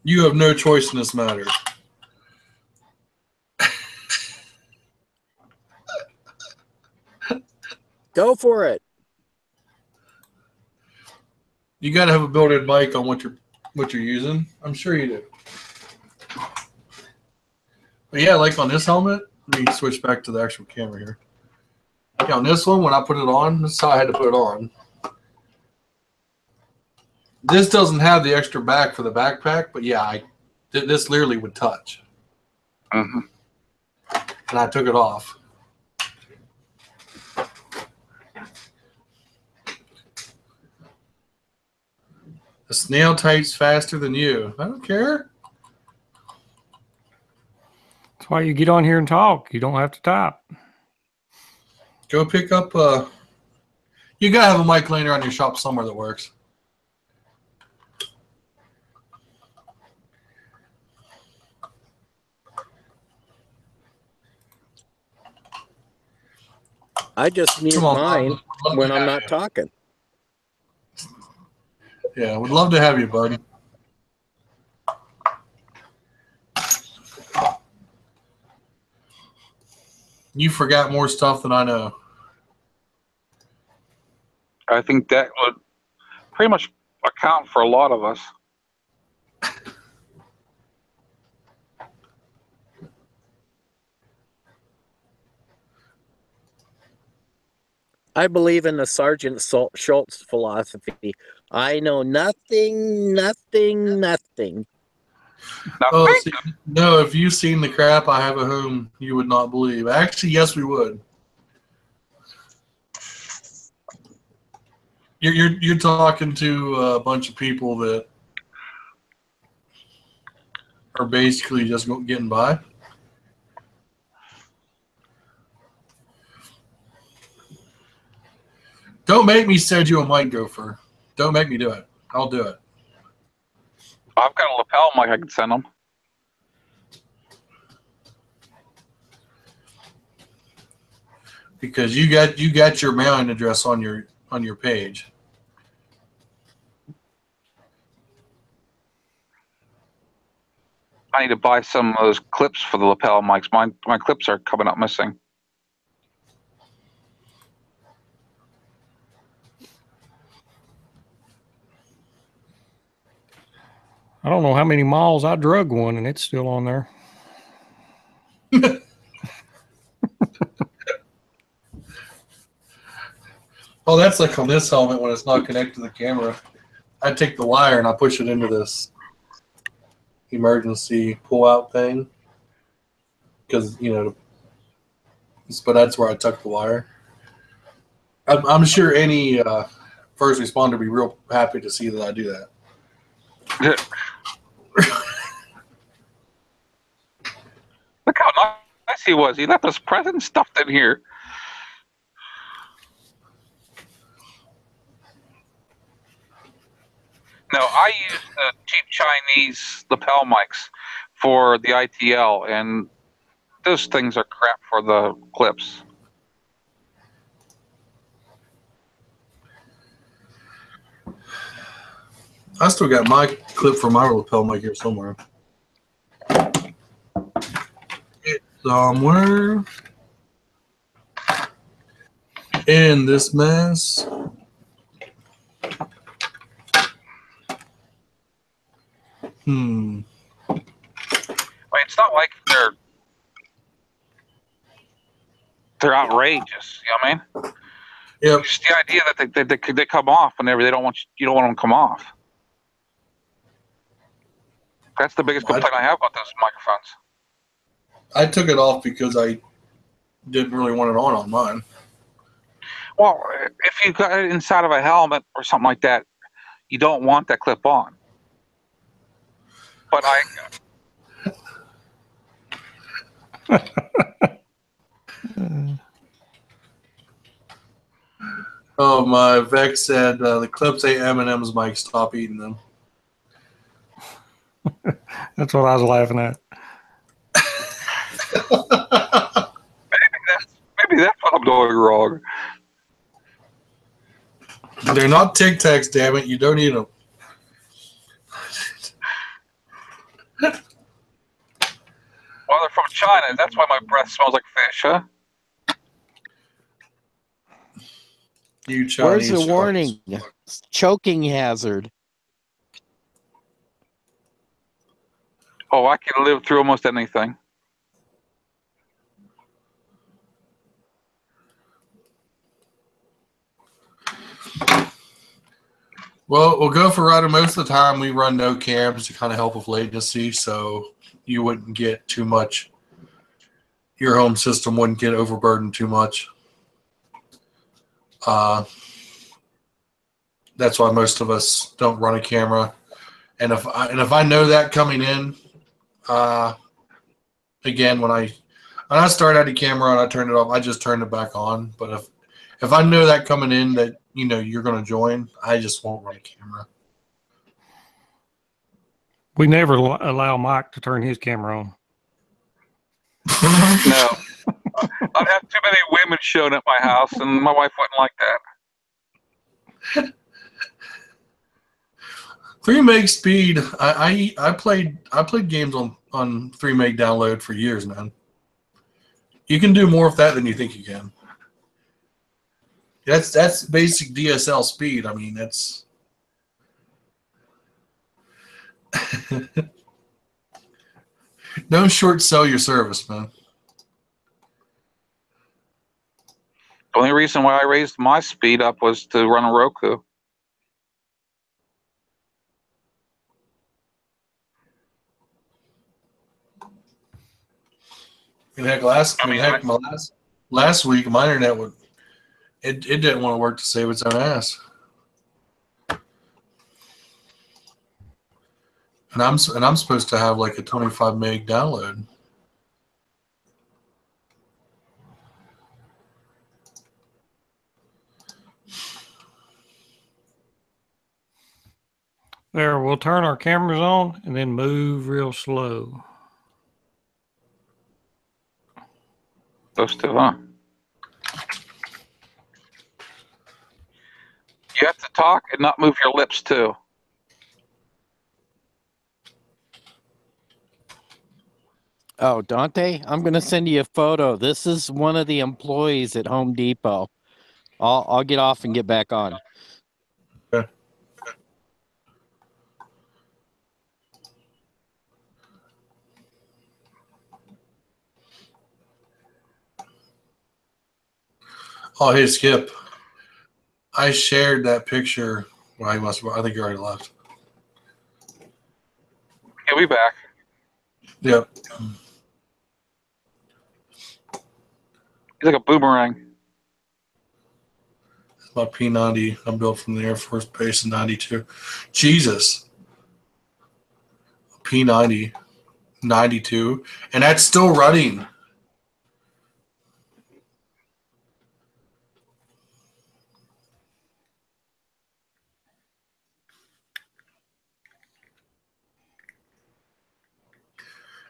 Speaker 1: You have no choice in this matter.
Speaker 4: Go for it.
Speaker 1: You got to have a built-in mic on what you're using. I'm sure you do. But yeah, like on this helmet, let me switch back to the actual camera here. Yeah, on this one, when I put it on, this is how I had to put it on. This doesn't have the extra back for the backpack, but yeah, this literally would touch.
Speaker 2: Mm-hmm.
Speaker 1: And I took it off. The snail type's faster than you. I don't care.
Speaker 3: That's why you get on here and talk. You don't have to type.
Speaker 1: Go pick up you gotta have a mic laying around your shop somewhere that works.
Speaker 4: I just mute
Speaker 1: Come on,
Speaker 4: mine
Speaker 1: Bob. Would love
Speaker 4: when
Speaker 1: to
Speaker 4: I'm
Speaker 1: have
Speaker 4: not
Speaker 1: you.
Speaker 4: talking.
Speaker 1: Yeah, would love to have you, bud. You forgot more stuff than I know.
Speaker 2: I think that would pretty much account for a lot of us.
Speaker 4: I believe in the Sergeant Schultz philosophy. I know nothing.
Speaker 1: Oh, see, no, if you've seen the crap I have at home, you would not believe. Actually, yes, we would. You're talking to a bunch of people that are basically just getting by. Don't make me send you a mic, Gopher. Don't make me do it. I'll do it.
Speaker 2: I've got a lapel mic I can send them.
Speaker 1: Because you got your mailing address on your page.
Speaker 2: I need to buy some of those clips for the lapel mics. My clips are coming up missing.
Speaker 3: I don't know how many miles I drug one, and it's still on there.
Speaker 1: Oh, that's like on this helmet when it's not connected to the camera. I take the wire and I push it into this emergency pull-out thing. Because, but that's where I tuck the wire. I'm sure any first responder would be real happy to see that I do that.
Speaker 2: Look how nice he was. He left his present stuffed in here. No, I use the cheap Chinese lapel mics for the ITL, and those things are crap for the clips.
Speaker 1: I still got my clip for my lapel mic here somewhere. It's somewhere in this mess.
Speaker 2: I mean, it's not like they're outrageous. You know what I mean?
Speaker 1: Yep.
Speaker 2: Just the idea that they come off whenever you don't want them to come off. That's the biggest complaint I have about those microphones.
Speaker 1: I took it off because I didn't really want it on mine.
Speaker 2: Well, if you got it inside of a helmet or something like that, you don't want that clip on. But
Speaker 1: Oh, my Vex said the clips ate M&M's, Mike. Stop eating them.
Speaker 3: That's what I was laughing at.
Speaker 2: maybe that's what I'm doing wrong.
Speaker 1: They're not Tic Tacs, damn it. You don't eat them.
Speaker 2: Well, they're from China. That's why my breath smells like fish, huh?
Speaker 1: You Chinese.
Speaker 4: Where's the
Speaker 1: fucks.
Speaker 4: warning? Choking hazard.
Speaker 2: Oh, I can live through almost anything.
Speaker 1: Well, we'll go for running. Most of the time, we run no cams to kind of help with latency, so you wouldn't get too much. Your home system wouldn't get overburdened too much. That's why most of us don't run a camera. And if I know that coming in, again, when I start out the camera and I turn it off, I just turn it back on. But if I know that coming in that you're going to join, I just won't run a camera.
Speaker 3: We never allow Mike to turn his camera on.
Speaker 2: No. I'd have too many women showing at my house, and my wife wouldn't like that.
Speaker 1: 3 meg speed. I played games on 3 meg download for years, man. You can do more with that than you think you can. That's basic DSL speed. I mean, that's don't short sell your service, man.
Speaker 2: The only reason why I raised my speed up was to run a Roku.
Speaker 1: And heck, last week my internet it didn't want to work to save its own ass. And I'm supposed to have like a 25 meg download.
Speaker 3: There, we'll turn our cameras on and then move real slow.
Speaker 2: Those two, huh? You have to talk and not move your lips, too.
Speaker 4: Oh, Dante, I'm going to send you a photo. This is one of the employees at Home Depot. I'll get off and get back on.
Speaker 1: Okay. Oh, hey, Skip. I shared that picture. Well, I think you already left.
Speaker 2: He'll be back.
Speaker 1: Yep.
Speaker 2: He's like a boomerang.
Speaker 1: My P90. I'm built from the Air Force Base in 92. Jesus. P90. 92. And that's still running.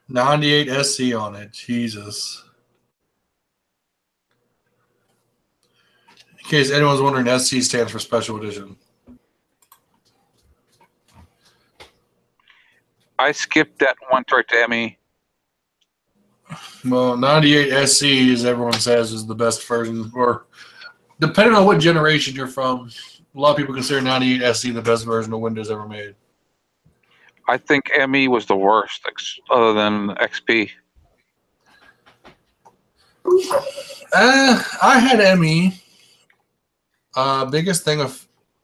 Speaker 1: '98 SC on it. Jesus. In case anyone's wondering, SC stands for Special Edition.
Speaker 2: I skipped that and went right to ME.
Speaker 1: Well, 98 SC, as everyone says, is the best version. Or depending on what generation you're from, a lot of people consider 98 SC the best version of Windows ever made.
Speaker 2: I think ME was the worst, other than XP.
Speaker 1: I had ME. Biggest thing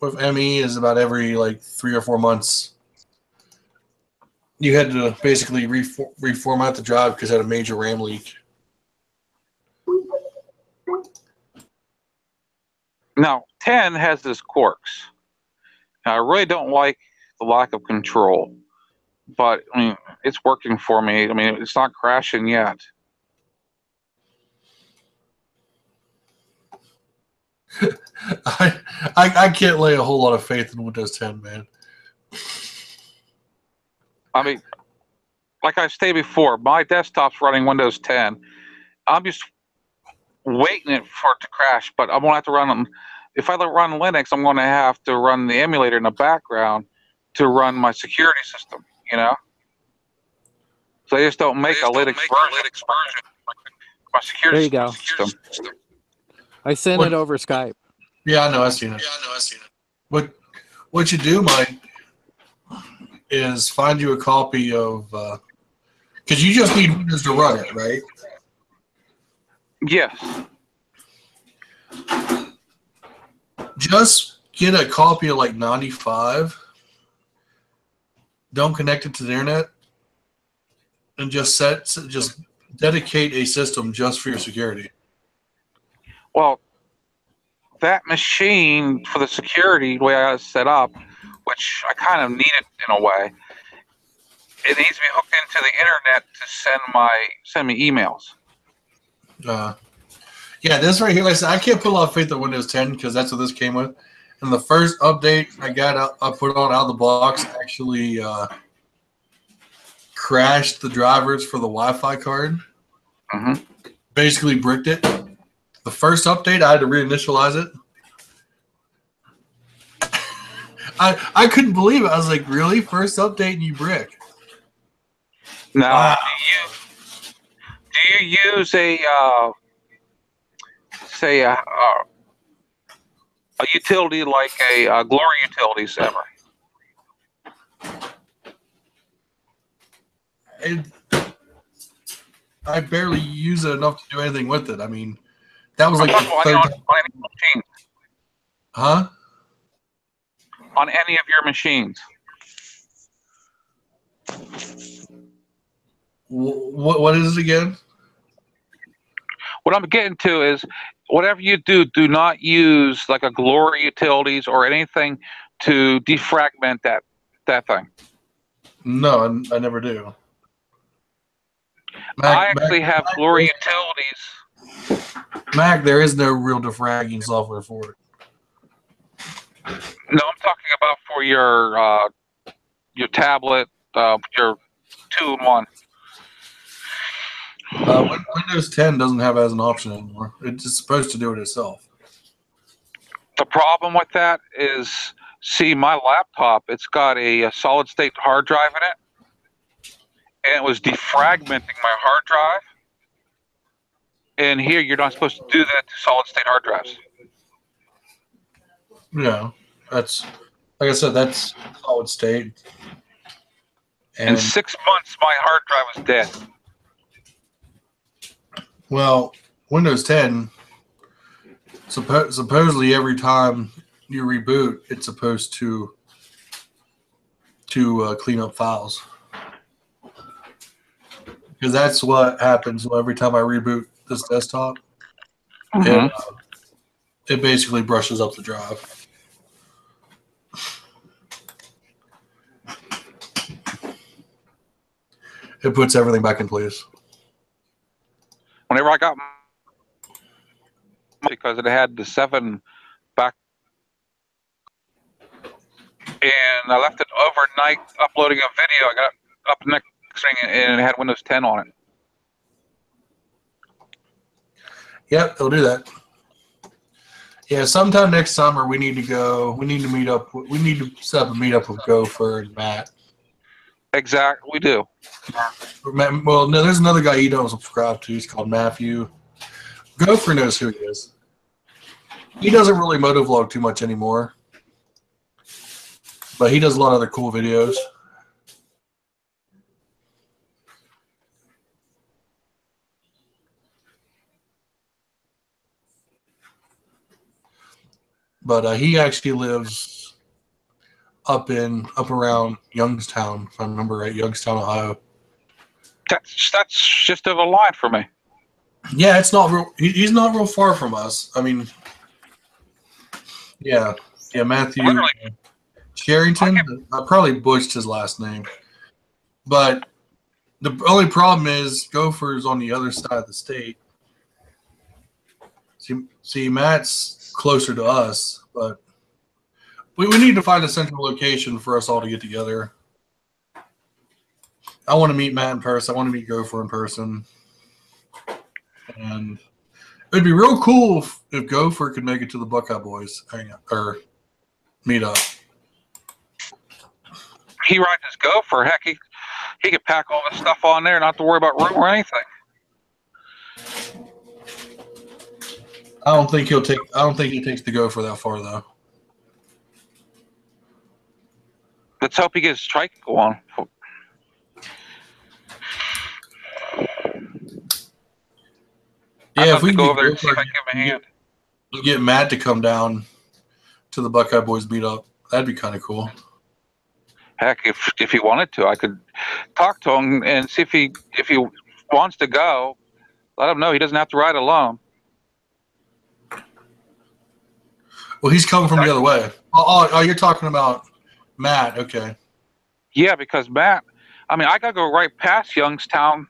Speaker 1: with ME is about every like 3 or 4 months, you had to basically reformat the drive because it had a major RAM leak.
Speaker 2: Now, 10 has its quirks. Now, I really don't like the lack of control, but I mean, it's working for me. I mean, it's not crashing yet.
Speaker 1: I can't lay a whole lot of faith in Windows 10, man.
Speaker 2: I mean, like I stated before, my desktop's running Windows 10. I'm just waiting for it to crash, but I won't have to run if I run Linux, I'm going to have to run the emulator in the background to run my security system. So they just don't make a Linux version. My security
Speaker 4: There you go.
Speaker 2: system.
Speaker 4: I sent
Speaker 1: What-
Speaker 4: it over Skype.
Speaker 1: Yeah, I know. I've seen it. What you do, Mike, is find you a copy of because you just need Windows to run it, right?
Speaker 2: Yes.
Speaker 1: Just get a copy of like 95. Don't connect it to the internet, and just dedicate a system just for your security.
Speaker 2: Well, that machine for the security, the way I got it set up, which I kind of need it in a way, it needs to be hooked into the internet to send me emails.
Speaker 1: Yeah, this right here, like I said, I can't put a lot of faith in Windows 10 because that's what this came with. And the first update I put on out of the box actually crashed the drivers for the Wi-Fi card.
Speaker 2: Mm-hmm.
Speaker 1: Basically bricked it. The first update, I had to reinitialize it. I couldn't believe it. I was like, really? First update and you brick?
Speaker 2: Now,
Speaker 1: Wow.
Speaker 2: do you use a utility like a Glory Utility Server?
Speaker 1: I barely use it enough to do anything with it. I mean, that was like
Speaker 2: I'm
Speaker 1: the
Speaker 2: talking
Speaker 1: third
Speaker 2: on
Speaker 1: time.
Speaker 2: any machine.
Speaker 1: Huh?
Speaker 2: On any of your machines.
Speaker 1: What is it again?
Speaker 2: What I'm getting to is, whatever you do not use like a Glory Utilities or anything to defragment that thing.
Speaker 1: No, I never do.
Speaker 2: I actually have Glory Utilities.
Speaker 1: Mac, there is no real defragging software for it.
Speaker 2: No, I'm talking about for your tablet, your 2-in-1.
Speaker 1: Windows 10 doesn't have it as an option anymore. It's supposed to do it itself.
Speaker 2: The problem with that is, see, my laptop, it's got a solid state hard drive in it, and it was defragmenting my hard drive. And here, you're not supposed to do that to solid state hard drives.
Speaker 1: Yeah, that's like I said, that's solid state.
Speaker 2: In 6 months, my hard drive was dead.
Speaker 1: Well, Windows 10, supposedly every time you reboot, it's supposed to clean up files. Because that's what happens every time I reboot this desktop.
Speaker 2: Mhm.
Speaker 1: It basically brushes up the drive. It puts everything back in place.
Speaker 2: Whenever I got, because it had the 7 back, and I left it overnight uploading a video. I got up the next thing and it had Windows 10 on it.
Speaker 1: Yep, they'll do that. Yeah, sometime next summer we need to go. We need to meet up. We need to set up a meetup with Gopher and Matt.
Speaker 2: Exactly, we do.
Speaker 1: Well, no, there's another guy you don't subscribe to. He's called Matthew. Gopher knows who he is. He doesn't really motovlog too much anymore, but he does a lot of other cool videos. But he actually lives up around Youngstown, if I remember right, Youngstown, Ohio.
Speaker 2: That's just over the line for me.
Speaker 1: Yeah, it's not real. He's not real far from us. I mean, yeah, Matthew
Speaker 2: Literally.
Speaker 1: Sherrington. I probably butchered his last name, but the only problem is Gopher's on the other side of the state. See, Matt's closer to us, but we need to find a central location for us all to get together. I want to meet Matt in person. I want to meet Gopher in person. And It'd be real cool if Gopher could make it to the Buckeye Boys or meet up.
Speaker 2: He rides his Gopher. Heck, he could pack all this stuff on there, not have to worry about room or anything.
Speaker 1: I don't think he takes the Gopher that far though.
Speaker 2: Let's hope he gets strike on.
Speaker 1: Yeah, if we
Speaker 2: go
Speaker 1: can
Speaker 2: over there and
Speaker 1: get
Speaker 2: see if I can give him a hand.
Speaker 1: get Matt to come down to the Buckeye Boys meet up, that'd be kind of cool.
Speaker 2: Heck, if he wanted to, I could talk to him and see if he wants to go. Let him know he doesn't have to ride alone.
Speaker 1: Well, he's coming from the other way. Oh, you're talking about Matt. Okay.
Speaker 2: Yeah, because Matt, I mean, I got to go right past Youngstown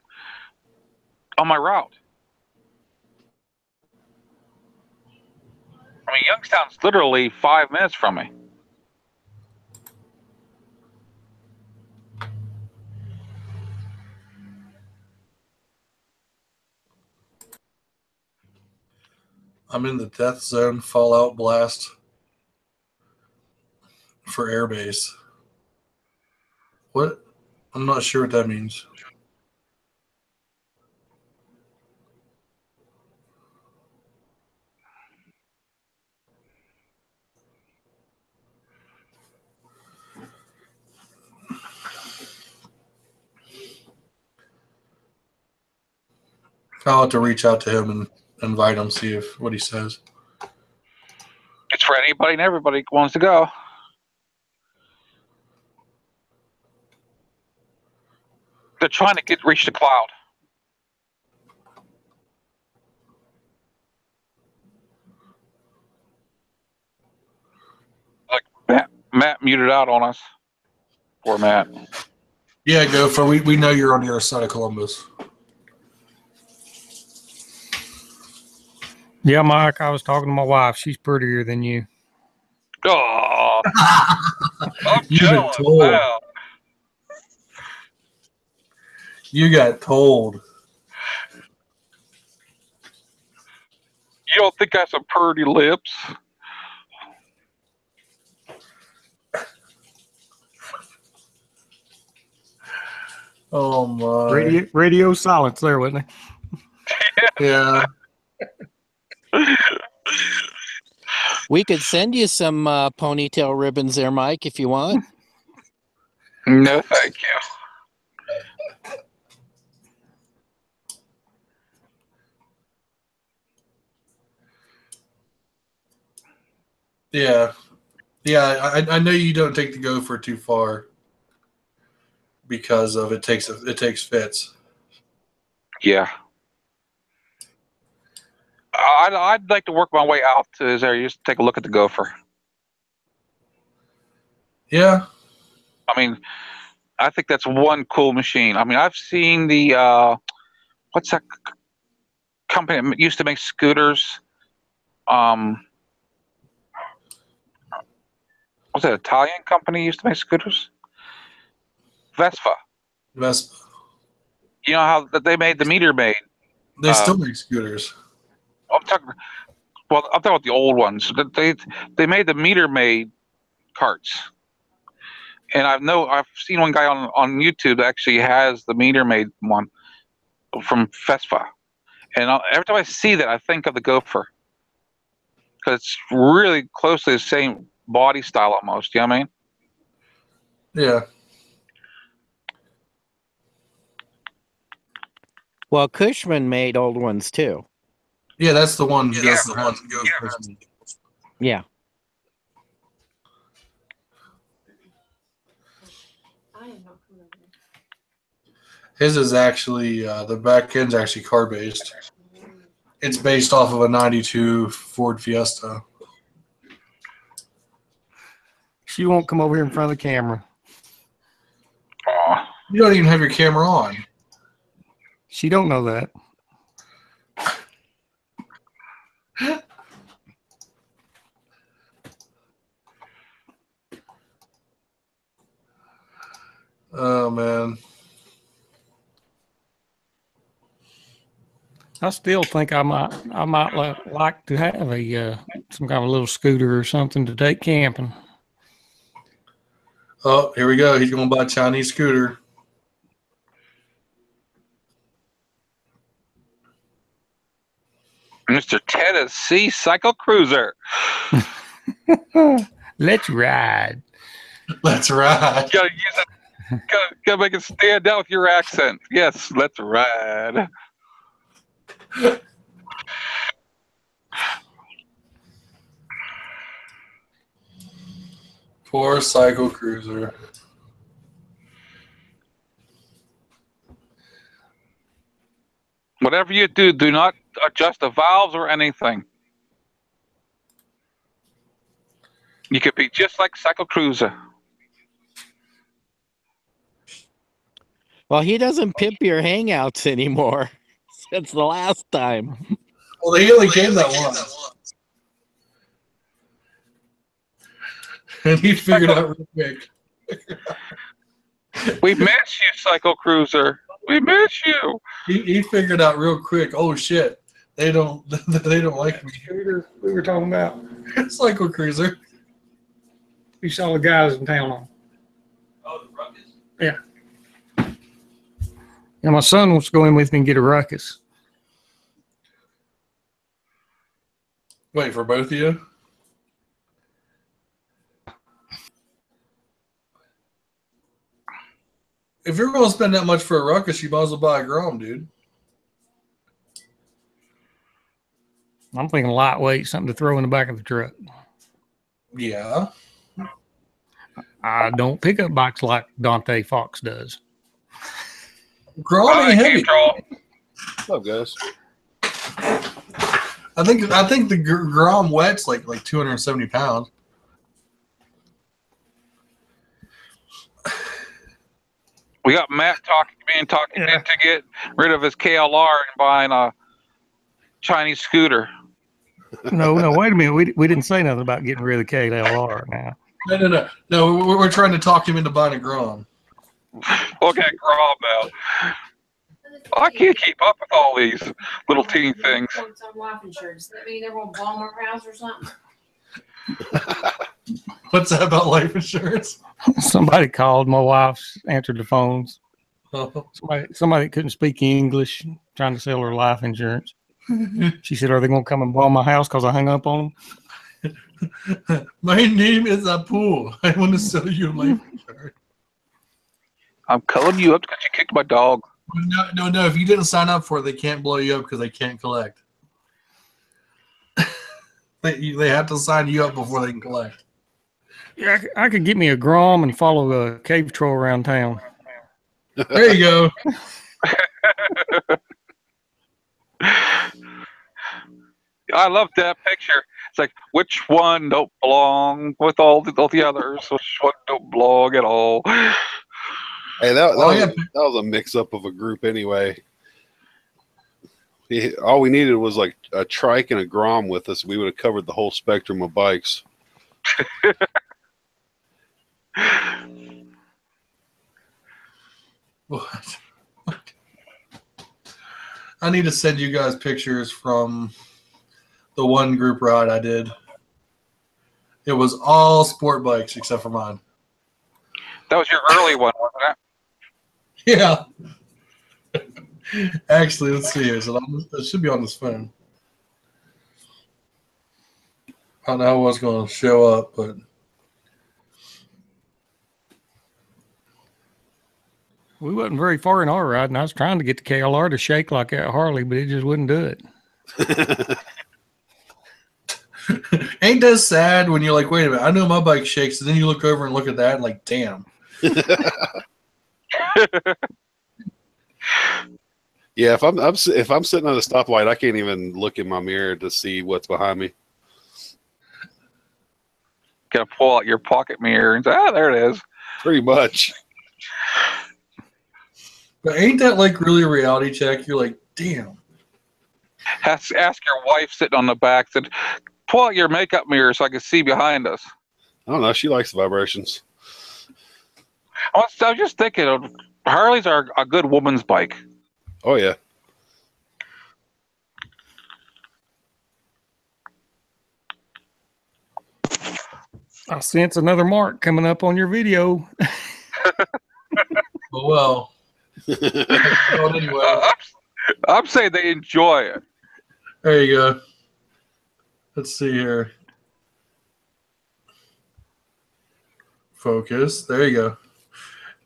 Speaker 2: on my route. I mean, Youngstown's literally 5 minutes from me.
Speaker 1: I'm in the death zone Fallout Blast for airbase. What? I'm not sure what that means. I'll have to reach out to him and invite him, see what he says.
Speaker 2: It's for anybody and everybody who wants to go. They're trying to reach the cloud. Like Matt muted out on us. Poor Matt.
Speaker 1: Yeah, Gopher. We know you're on the other side of Columbus.
Speaker 3: Yeah, Mike, I was talking to my wife. She's prettier than you.
Speaker 2: Oh, I'm
Speaker 1: You've been
Speaker 2: jealous
Speaker 1: told.
Speaker 2: now.
Speaker 1: You got told.
Speaker 2: You don't think I have some pretty lips?
Speaker 1: Oh my.
Speaker 3: Radio silence there, wasn't it?
Speaker 1: Yeah.
Speaker 4: We could send you some ponytail ribbons there, Mike, if you want.
Speaker 2: No, thank you.
Speaker 1: Yeah. Yeah, I know you don't take the Gopher too far because of it takes fits.
Speaker 2: Yeah. I'd like to work my way out to his area just to take a look at the Gopher.
Speaker 1: Yeah.
Speaker 2: I mean, I think that's one cool machine. I mean, I've seen the what's that company that used to make scooters? Was it an Italian company used to make scooters? Vespa.
Speaker 1: Vespa.
Speaker 2: You know how they made the meter maid?
Speaker 1: They still make scooters.
Speaker 2: I'm talking about the old ones. They made the meter maid carts. And I've seen one guy on YouTube that actually has the meter maid one from Vespa. And every time I see that, I think of the Gopher. Because it's really close to the same body style almost. You know what I mean?
Speaker 1: Yeah.
Speaker 4: Well, Cushman made old ones too.
Speaker 1: Yeah, that's the one.
Speaker 4: Yeah.
Speaker 1: His is actually the back end's actually car based. It's based off of a '92 Ford Fiesta.
Speaker 3: She won't come over here in front of the camera.
Speaker 2: Oh,
Speaker 1: You don't even have your camera on.
Speaker 3: She don't know that.
Speaker 1: Oh man.
Speaker 3: I still think I might like to have a some kind of little scooter or something to take camping.
Speaker 1: Oh, here we go. He's going to buy a Chinese scooter.
Speaker 2: Mr. Tennessee Cycle Cruiser.
Speaker 3: Let's ride.
Speaker 1: Let's ride.
Speaker 2: Gotta use it. Gotta make it stand out with your accent. Yes, let's ride.
Speaker 1: Poor Cycle Cruiser.
Speaker 2: Whatever you do, do not adjust the valves or anything. You could be just like Cycle Cruiser.
Speaker 4: Well, he doesn't pimp your hangouts anymore since the last time.
Speaker 1: Well, he only came that once. And he figured out real quick.
Speaker 2: We miss you, Cycle Cruiser. We miss you.
Speaker 1: He figured out real quick. Oh shit! They don't like me.
Speaker 3: We were talking about.
Speaker 1: Cycle Cruiser.
Speaker 3: You saw the guys in town on.
Speaker 2: Oh, the ruckus.
Speaker 3: Yeah. Yeah, my son wants to go in with me and get a ruckus.
Speaker 1: Wait for both of you. If you're going to spend that much for a ruckus, you might as well buy a Grom, dude.
Speaker 3: I'm thinking lightweight, something to throw in the back of the truck.
Speaker 1: Yeah.
Speaker 3: I don't pick up bikes like Dante Fox does.
Speaker 1: Grom ain't heavy.
Speaker 5: What's up, guys?
Speaker 1: I think the Grom wet's like 270 pounds.
Speaker 2: We got Matt being talked into get rid of his KLR and buying a Chinese scooter.
Speaker 3: No, wait a minute. We didn't say nothing about getting rid of the KLR now.
Speaker 1: No. We're trying to talk him into buying a Grom.
Speaker 2: Okay, Grom out. I can't keep up with all these little teeny things.
Speaker 6: Some life insurance. Does that mean they're going to bomb our house or something?
Speaker 1: What's that about life insurance?
Speaker 3: Somebody called. My wife answered the phones.
Speaker 1: Oh.
Speaker 3: Somebody that couldn't speak English, trying to sell her life insurance. She said, "Are they going to come and bomb my house because I hung up on them?"
Speaker 1: My name is Apu. I want to sell you life insurance.
Speaker 2: I'm calling you up because you kicked my dog.
Speaker 1: No. If you didn't sign up for it, they can't blow you up because they can't collect. They have to sign you up before they can collect.
Speaker 3: Yeah, I could get me a Grom and follow the cave patrol around town.
Speaker 1: There you go.
Speaker 2: I love that picture. It's like, which one don't belong with all the others? Which one don't belong at all?
Speaker 5: Hey, that was a mix-up of a group anyway. All we needed was like a trike and a Grom with us. We would have covered the whole spectrum of bikes.
Speaker 1: What? I need to send you guys pictures from the one group ride I did. It was all sport bikes except for mine.
Speaker 2: That was your early one, wasn't it?
Speaker 1: Yeah. Actually, let's see here. So it should be on this phone. I don't know how it's going to show up, but
Speaker 3: We wasn't very far in our ride, and I was trying to get the KLR to shake like that Harley, but it just wouldn't do it.
Speaker 1: ain't that sad when you're like, wait a minute, I know my bike shakes, and then you look over and look at that and like, damn.
Speaker 5: Yeah, if I'm sitting at a stoplight, I can't even look in my mirror to see what's behind me.
Speaker 2: Gotta pull out your pocket mirror and say, there it is.
Speaker 5: Pretty much.
Speaker 1: But ain't that like really a reality check? You're like, damn.
Speaker 2: Ask your wife sitting on the back, said, pull out your makeup mirror so I can see behind us.
Speaker 5: I don't know. She likes the vibrations.
Speaker 2: I was just thinking, Harleys are a good woman's bike.
Speaker 5: Oh, yeah.
Speaker 3: I sense another mark coming up on your video.
Speaker 1: Well. Well, anyway,
Speaker 2: I'm saying they enjoy it.
Speaker 1: there you go. Let's see here. Focus. There you go.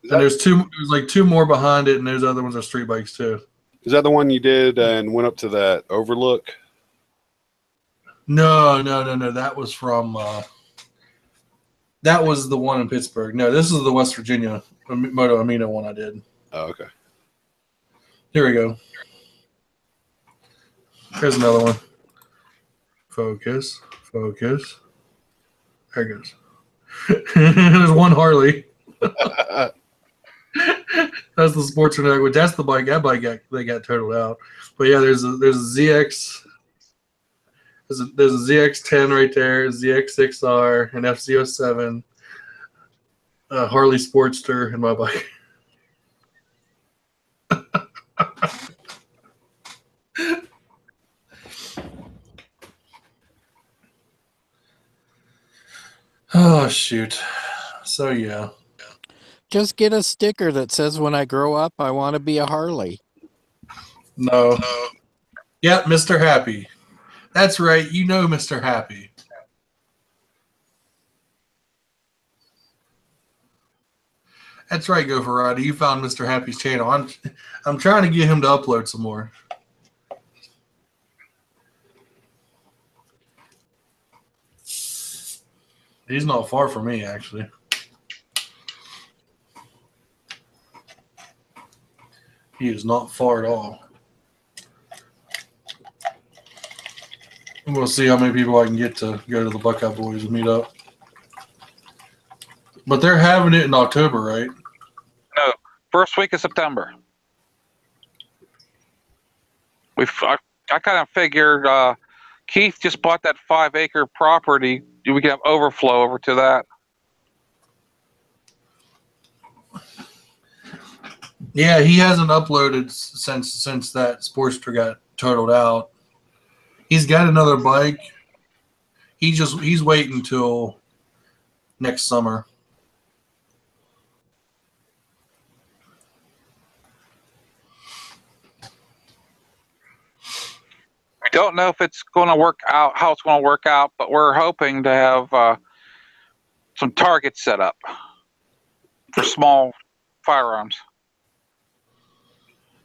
Speaker 1: And there's like two more behind it, and those other ones are street bikes too.
Speaker 5: Is that the one you did and went up to that overlook?
Speaker 1: No. That was from. That was the one in Pittsburgh. No, this is the West Virginia Moto Amino one I did.
Speaker 5: Oh, okay.
Speaker 1: Here we go. Here's another one. Focus. There it goes. There's one Harley. That's the Sportsman. That's the bike. That bike they got totaled out. But yeah, there's a ZX. There's a ZX10 right there, a ZX6R, an FZ07, a Harley Sportster, and my bike. Oh, shoot. So, yeah.
Speaker 4: Just get a sticker that says, when I grow up, I want to be a Harley.
Speaker 1: No. Yep, Mr. Happy. That's right. You know Mr. Happy. That's right, Gopher Roddy. You found Mr. Happy's channel. I'm trying to get him to upload some more. He's not far from me, actually. He is not far at all. And we'll see how many people I can get to go to the Buckeye Boys and meet up. But they're having it in October, right?
Speaker 2: No, first week of September. I kind of figured Keith just bought that 5-acre property. We could have overflow over to that.
Speaker 1: Yeah, he hasn't uploaded since that Sportster got totaled out. He's got another bike. He's waiting till next summer.
Speaker 2: We don't know if it's going to work out, how it's going to work out, but we're hoping to have some targets set up for small firearms.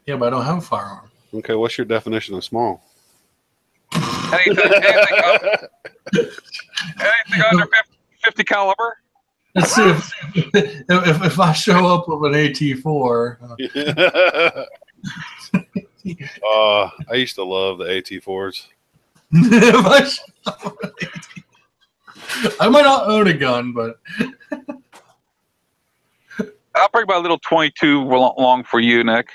Speaker 1: Yeah, but I don't have a firearm.
Speaker 5: Okay, what's your definition of small?
Speaker 2: Anything under 50 caliber?
Speaker 1: Let's see if I show up with an AT4.
Speaker 5: I used to love the AT4s.
Speaker 1: I might not own a gun, but
Speaker 2: I'll bring my little 22 along for you, Nick.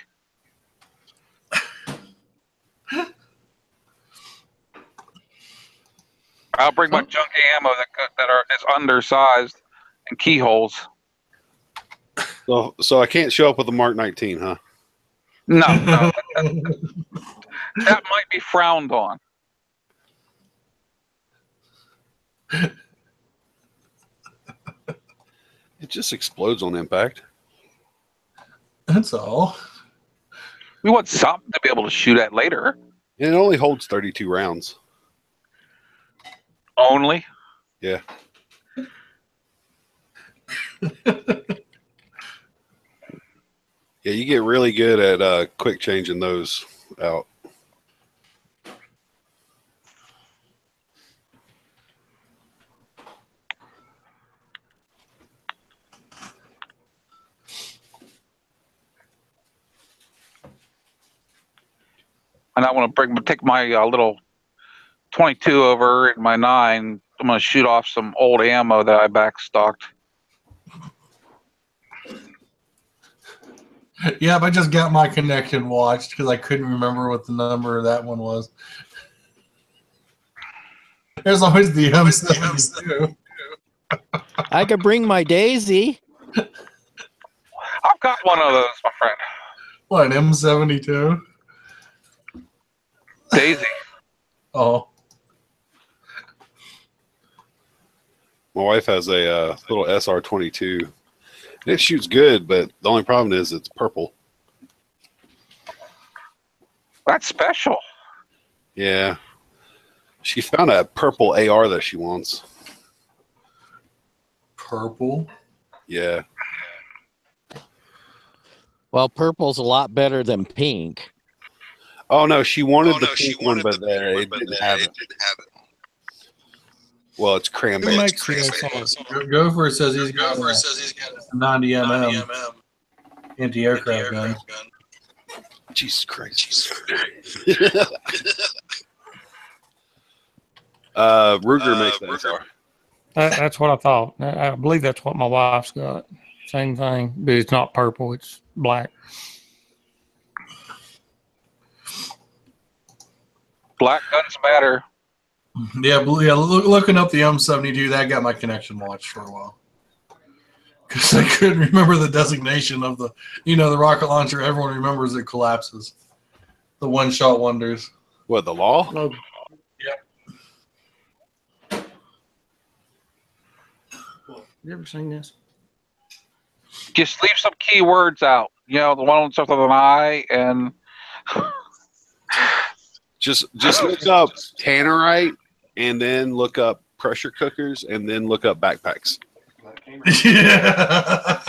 Speaker 2: I'll bring my junk ammo that is undersized and keyholes.
Speaker 5: So I can't show up with a Mark 19, huh?
Speaker 2: No. That might be frowned on.
Speaker 5: It just explodes on impact.
Speaker 1: that's all.
Speaker 2: We want something to be able to shoot at later.
Speaker 5: And it only holds 32 rounds.
Speaker 2: Only?
Speaker 5: Yeah. Yeah, you get really good at quick changing those out.
Speaker 2: And I want to take my little 22 over and my 9. I'm going to shoot off some old ammo that I backstocked.
Speaker 1: Yeah, I just got my connection watched because I couldn't remember what the number of that one was. There's always the M72.
Speaker 4: I could bring my Daisy.
Speaker 2: I've got one of those, my friend.
Speaker 1: What, an M72?
Speaker 2: Daisy.
Speaker 1: Oh.
Speaker 5: My wife has a little SR22. It shoots good, but the only problem is it's purple.
Speaker 2: That's special.
Speaker 5: Yeah. She found a purple AR that she wants.
Speaker 1: Purple.
Speaker 5: Yeah.
Speaker 4: Well, purple's a lot better than pink.
Speaker 5: Oh no, she wanted the pink one, but it didn't have it. Well, it's cranberry.
Speaker 3: Who makes this?
Speaker 1: Gopher says he's got a 90 mm anti-aircraft gun.
Speaker 5: Jesus Christ. Ruger makes that SR.
Speaker 3: That's what I thought. I believe that's what my wife's got. Same thing, but it's not purple. It's black.
Speaker 2: Black guns matter.
Speaker 1: Yeah, looking up the M72, that got my connection watched for a while. Because I couldn't remember the designation of the rocket launcher. Everyone remembers it collapses. The one-shot wonders.
Speaker 5: What, the law?
Speaker 3: Oh,
Speaker 1: Yeah.
Speaker 3: you ever seen this?
Speaker 2: Just leave some keywords out. The one on stuff with an I and
Speaker 5: Just look up tannerite and then look up pressure cookers and then look up backpacks.
Speaker 1: Yeah.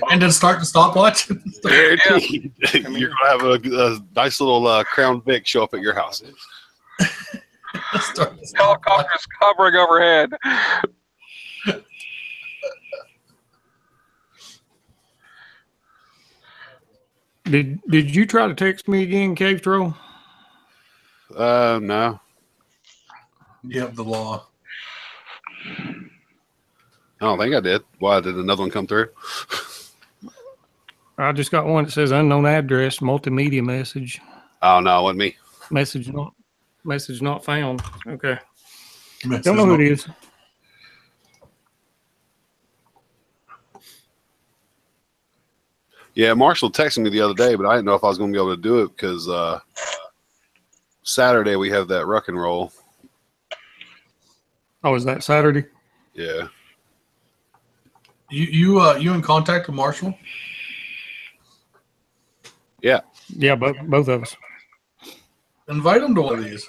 Speaker 1: And then start the stopwatch.
Speaker 5: Guaranteed. You're gonna have a nice little Crown Vic show up at your house.
Speaker 2: helicopters hovering overhead.
Speaker 3: Did you try to text me again, Cave Troll?
Speaker 5: No.
Speaker 1: Yep, the law.
Speaker 5: I don't think I did. Why did another one come through?
Speaker 3: I just got one that says unknown address, multimedia message.
Speaker 5: Oh no, it wasn't me.
Speaker 3: Message not found. Okay. Don't know who it is.
Speaker 5: Yeah, Marshall texted me the other day, but I didn't know if I was going to be able to do it because Saturday we have that rock and roll.
Speaker 3: Oh, is that Saturday?
Speaker 5: Yeah.
Speaker 1: You in contact with Marshall?
Speaker 5: Yeah.
Speaker 3: Yeah, both of us.
Speaker 1: Invite him to one of these.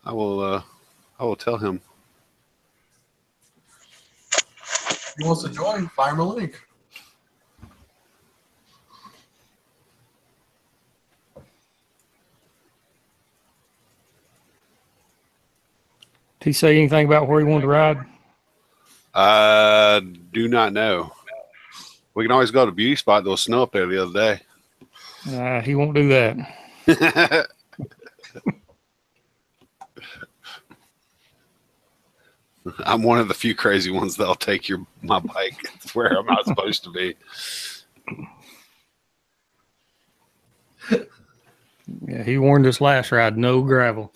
Speaker 5: I will tell him.
Speaker 1: If he wants to join, fire him a link.
Speaker 3: Did he say anything about where he wanted to ride?
Speaker 5: Do not know. We can always go to Beauty Spot. There was snow up there the other day.
Speaker 3: He won't do that.
Speaker 5: I'm one of the few crazy ones that'll take my bike where I'm not supposed to be.
Speaker 3: Yeah, he warned us last ride, no gravel.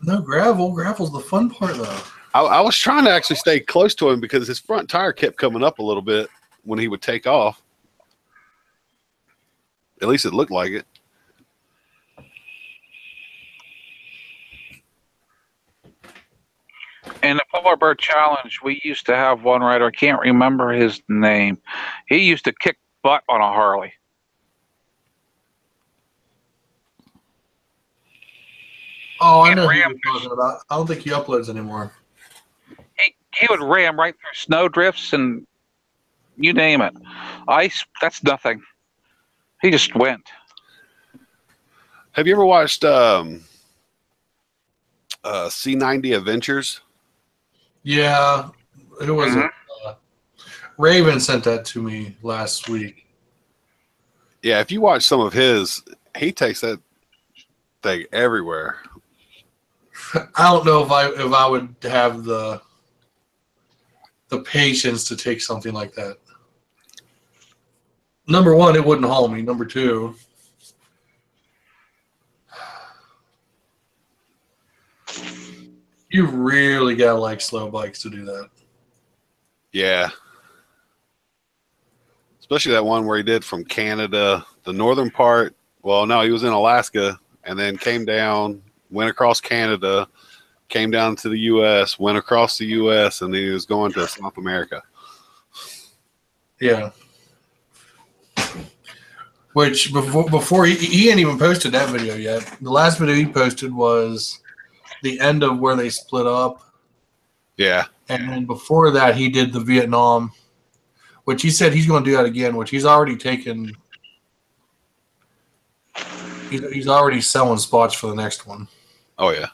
Speaker 1: No gravel. Gravel's the fun part, though.
Speaker 5: I was trying to actually stay close to him because his front tire kept coming up a little bit when he would take off. At least it looked like it.
Speaker 2: In the Polar Bear Challenge, we used to have one rider. I can't remember his name. He used to kick butt on a Harley.
Speaker 1: Oh, I know who
Speaker 2: Ram.
Speaker 1: you're talking about. I don't think he uploads anymore.
Speaker 2: He would ram right through snow drifts and you name it. Ice, that's nothing. He just went.
Speaker 5: Have you ever watched C90 Adventures?
Speaker 1: Yeah, it was. Raven sent that to me last week.
Speaker 5: Yeah, if you watch some of his, he takes that thing everywhere.
Speaker 1: I don't know if I would have the patience to take something like that. Number one, it wouldn't haul me. Number two, you really gotta like slow bikes to do that.
Speaker 5: Yeah. Especially that one where he did from Canada, the northern part. Well, no, he was in Alaska and then came down went across Canada, came down to the U.S., went across the U.S., and then he was going to South America.
Speaker 1: Yeah. Which before he ain't even posted that video yet. The last video he posted was the end of where they split up.
Speaker 5: Yeah.
Speaker 1: And then before that, he did the Vietnam, which he said he's going to do that again, which he's already taken. He's already selling spots for the next one.
Speaker 5: Oh, yeah.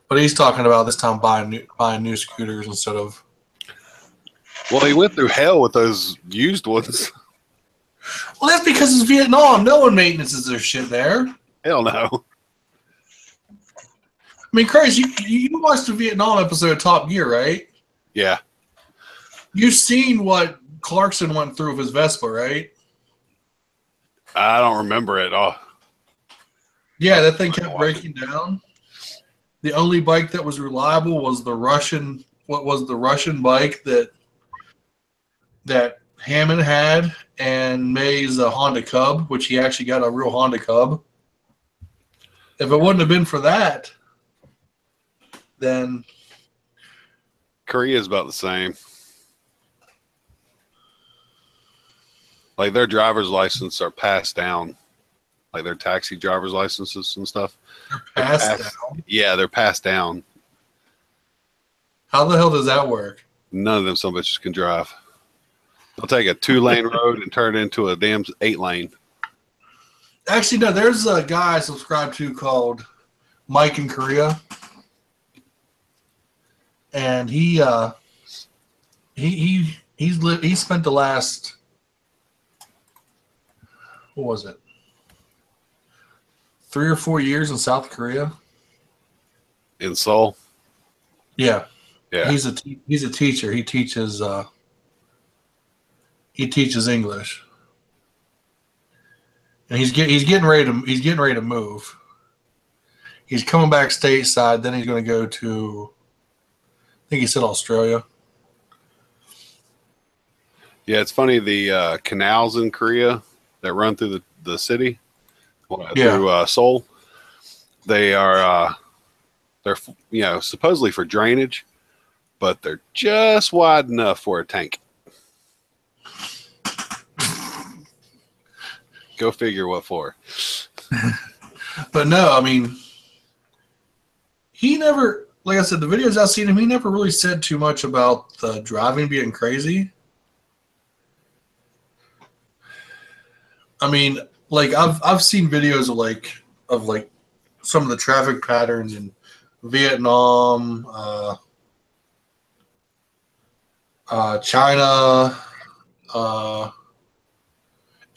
Speaker 1: But he's talking about this time buying new scooters instead of.
Speaker 5: Well, he went through hell with those used ones.
Speaker 1: Well, that's because it's Vietnam. No one maintenances their shit there.
Speaker 5: Hell no.
Speaker 1: I mean, Chris, you watched the Vietnam episode of Top Gear, right?
Speaker 5: Yeah.
Speaker 1: You've seen what Clarkson went through with his Vespa, right?
Speaker 5: I don't remember it all.
Speaker 1: Yeah, that thing kept breaking down. The only bike that was reliable was the Russian. What was the Russian bike that Hammond had, and May's a Honda Cub, which he actually got a real Honda Cub. If it wouldn't have been for that, then
Speaker 5: Korea's about the same. Like their driver's license are passed down, like their taxi driver's licenses and stuff.
Speaker 1: they're passed down.
Speaker 5: Yeah, they're passed down.
Speaker 1: How the hell does that work?
Speaker 5: None of them some bitches can drive. They'll take a 2-lane road and turn it into a damn 8-lane.
Speaker 1: Actually, no. There's a guy I subscribe to called Mike in Korea, and he spent the last, what was it, 3 or 4 years in South Korea.
Speaker 5: In Seoul?
Speaker 1: Yeah,
Speaker 5: Yeah.
Speaker 1: he's a teacher. He teaches English, and he's getting ready to move. He's coming back stateside. Then he's going to go to, I think he said Australia.
Speaker 5: Yeah, it's funny. The canals in Korea that run through the city, through Seoul, they are they're supposedly for drainage, but they're just wide enough for a tank. Go figure what for.
Speaker 1: But no, I mean, he never, like I said, the videos I've seen him, he never really said too much about the driving being crazy. I mean, like I've seen videos of some of the traffic patterns in Vietnam, China,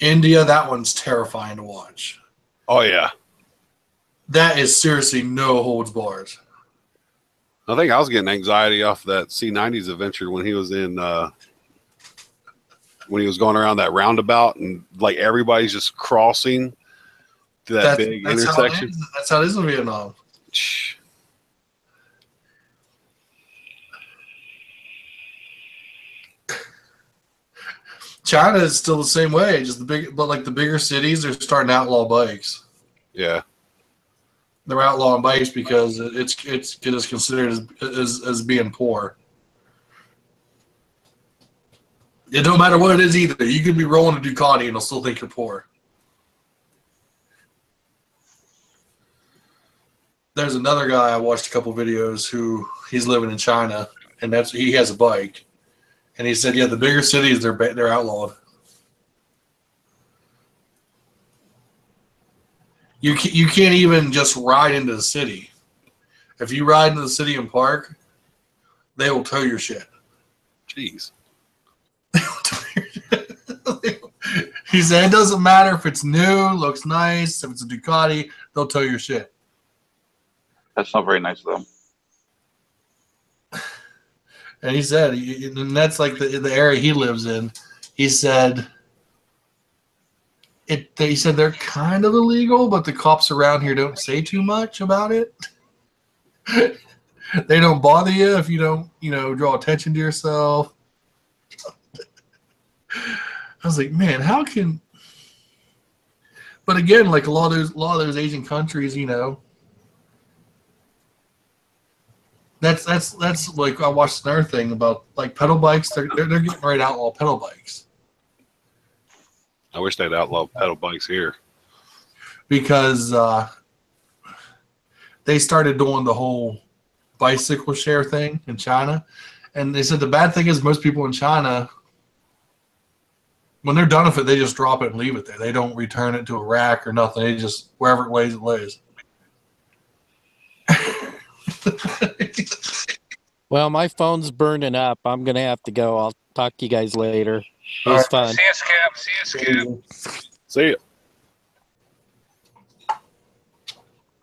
Speaker 1: India. That one's terrifying to watch.
Speaker 5: Oh yeah,
Speaker 1: that is seriously no holds barred.
Speaker 5: I think I was getting anxiety off that C90's adventure when he was in when he was going around that roundabout and like everybody's just crossing to that big intersection.
Speaker 1: That's how it is in Vietnam. China is still the same way, just the bigger cities, they're starting to outlaw bikes.
Speaker 5: Yeah,
Speaker 1: they're outlawing bikes because it's considered as being poor. It don't matter what it is either. You could be rolling a Ducati and they'll still think you're poor. There's another guy I watched a couple videos who he's living in China, and he has a bike, and he said, yeah, the bigger cities they're outlawed. You can't even just ride into the city. If you ride into the city and park, they will tow your shit.
Speaker 5: Jeez.
Speaker 1: He said it doesn't matter if it's new, looks nice, if it's a Ducati, they'll tow your shit.
Speaker 2: That's not very nice of them.
Speaker 1: And he said, and that's like the area he lives in. He said, he said they're kind of illegal, but the cops around here don't say too much about it. They don't bother you if you don't, draw attention to yourself. I was like, man, how can But again, like a lot of those Asian countries, you know, that's like I watched another thing about like pedal bikes. They're getting ready to outlaw pedal bikes
Speaker 5: I wish they'd outlaw pedal bikes here.
Speaker 1: because they started doing the whole bicycle share thing in China, and they said the bad thing is most people in China, when they're done with it, they just drop it and leave it there. They don't return it to a rack or nothing. They just wherever it lays, it lays.
Speaker 4: Well, my phone's burning up. I'm gonna have to go. I'll talk to you guys later. It was fun.
Speaker 2: See you, Skip. See you, Skip.
Speaker 5: See ya.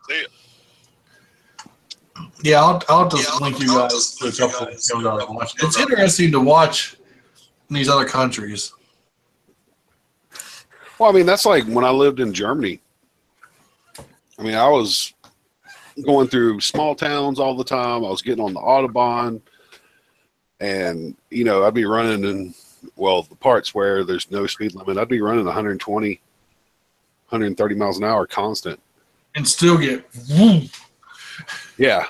Speaker 5: See ya.
Speaker 1: Yeah, I'll just link you guys to a couple of shows I watch. It's interesting to watch in these other countries.
Speaker 5: Well, I mean, that's like when I lived in Germany. I mean, I was going through small towns all the time. I was getting on the Autobahn, and you know, I'd be running in the parts where there's no speed limit. I'd be running 120, 130 miles an hour constant,
Speaker 1: And still get woo.
Speaker 5: yeah.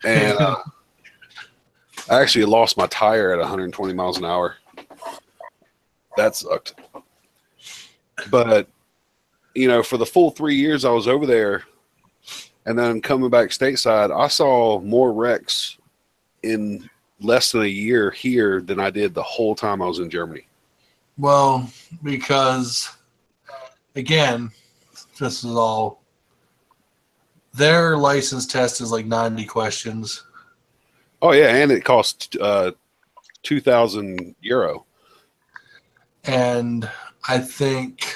Speaker 5: And I actually lost my tire at 120 miles an hour. That sucked. But you know, for the full 3 years I was over there, and then coming back stateside, I saw more wrecks in less than a year here than I did the whole time I was in Germany.
Speaker 1: Well, because again, this is all their license test is like 90 questions.
Speaker 5: Oh yeah, and it cost 2,000 euro.
Speaker 1: And I think,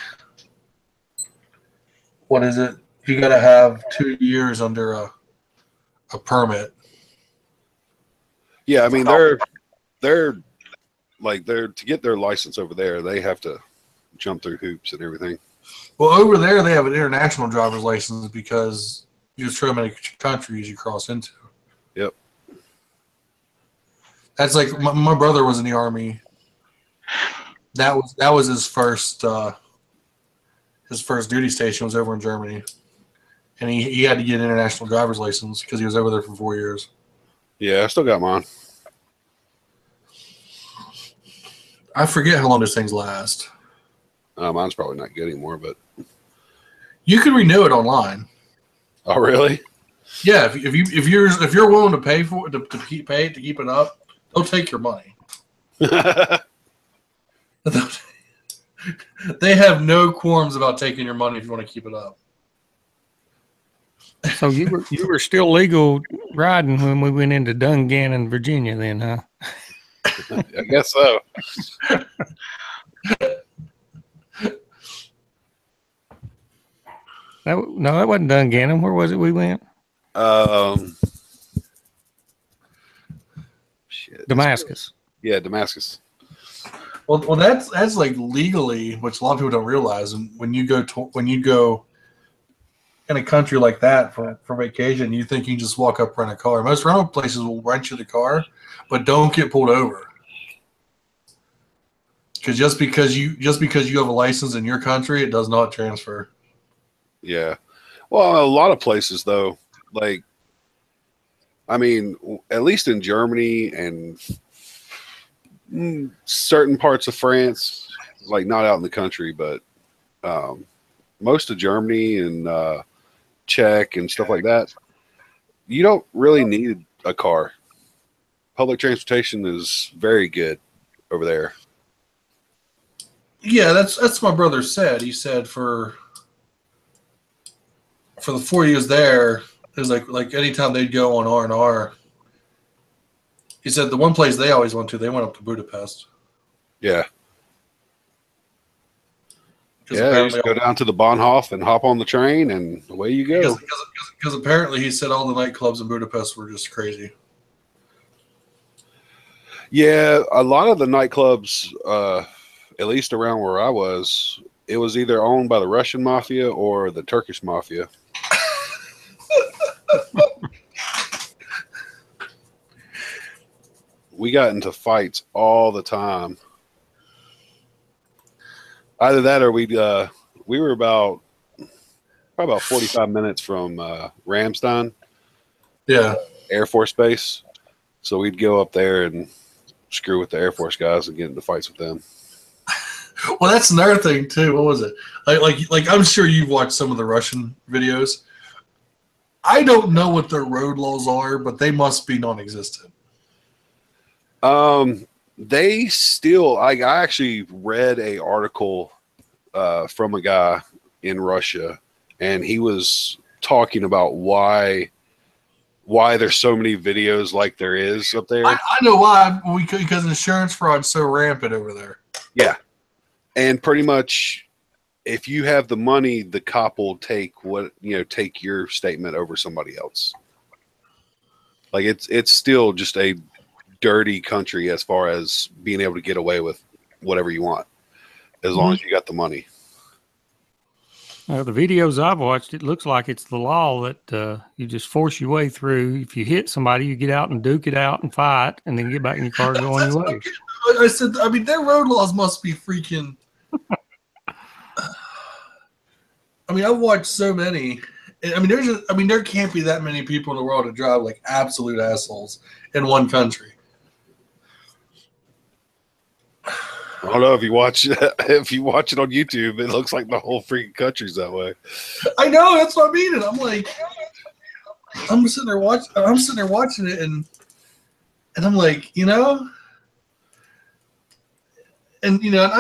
Speaker 1: what is it? You got to have 2 years under a permit.
Speaker 5: Yeah, I mean they're to get their license over there, they have to jump through hoops and everything.
Speaker 1: Well, over there they have an international driver's license because there's so many countries you cross into.
Speaker 5: Yep.
Speaker 1: That's like my brother was in the army. That was his first duty station was over in Germany, and he had to get an international driver's license because he was over there for 4 years.
Speaker 5: Yeah, I still got mine.
Speaker 1: I forget how long those things last.
Speaker 5: Mine's probably not good anymore, but
Speaker 1: You can renew it online.
Speaker 5: oh really?
Speaker 1: Yeah, if you're willing to pay for it to keep it up, they'll take your money. They have no qualms about taking your money if you want to keep it up.
Speaker 3: So you were still legal riding when we went into Dungannon, Virginia, then, huh?
Speaker 5: I guess so.
Speaker 3: That wasn't Dungannon. Where was it we went?
Speaker 5: Shit.
Speaker 3: Damascus.
Speaker 5: Yeah, Damascus.
Speaker 1: Well, that's like legally, which a lot of people don't realize. And when you go in a country like that for vacation, you think you can just walk up, rent a car. Most rental places will rent you the car, but don't get pulled over. Because just because you have a license in your country, it does not transfer.
Speaker 5: Yeah. Well, a lot of places though, like, I mean, at least in Germany and certain parts of France, like not out in the country, but most of Germany and Czech and stuff like that, you don't really need a car. Public transportation is very good over there.
Speaker 1: Yeah, that's what my brother said. He said for the 4 years there, it was like anytime they'd go on R&R, he said the one place they always went to, they went up to Budapest.
Speaker 5: Yeah. Yeah, you just go down to the Bahnhof and hop on the train, and away you go.
Speaker 1: Because apparently he said all the nightclubs in Budapest were just crazy.
Speaker 5: Yeah, a lot of the nightclubs, at least around where I was, it was either owned by the Russian mafia or the Turkish mafia. We got into fights all the time. Either that or we were about probably about 45 minutes from Ramstein
Speaker 1: Yeah.
Speaker 5: Air Force Base. So we'd go up there and screw with the Air Force guys and get into fights with them.
Speaker 1: Well, that's another thing too. What was it? Like I'm sure you've watched some of the Russian videos. I don't know what their road laws are, but they must be non-existent.
Speaker 5: They still. I actually read a article from a guy in Russia, and he was talking about why there's so many videos like there is up there.
Speaker 1: I know why. Because insurance fraud's so rampant over there.
Speaker 5: Yeah, and pretty much, if you have the money, the cop will take take your statement over somebody else. Like it's still just a dirty country as far as being able to get away with whatever you want, as long as you got the money.
Speaker 3: The videos I've watched, it looks like it's the law that you just force your way through. If you hit somebody, you get out and duke it out and fight, and then get back in your car and go on your way.
Speaker 1: I said, I mean, their road laws must be freaking. I mean, I've watched so many. I mean, there can't be that many people in the world that drive like absolute assholes in one country.
Speaker 5: I don't know if you watch it on YouTube, it looks like the whole freaking country's that way.
Speaker 1: I know, that's what I mean. And I'm like, I'm sitting there watching it, and I'm like, and I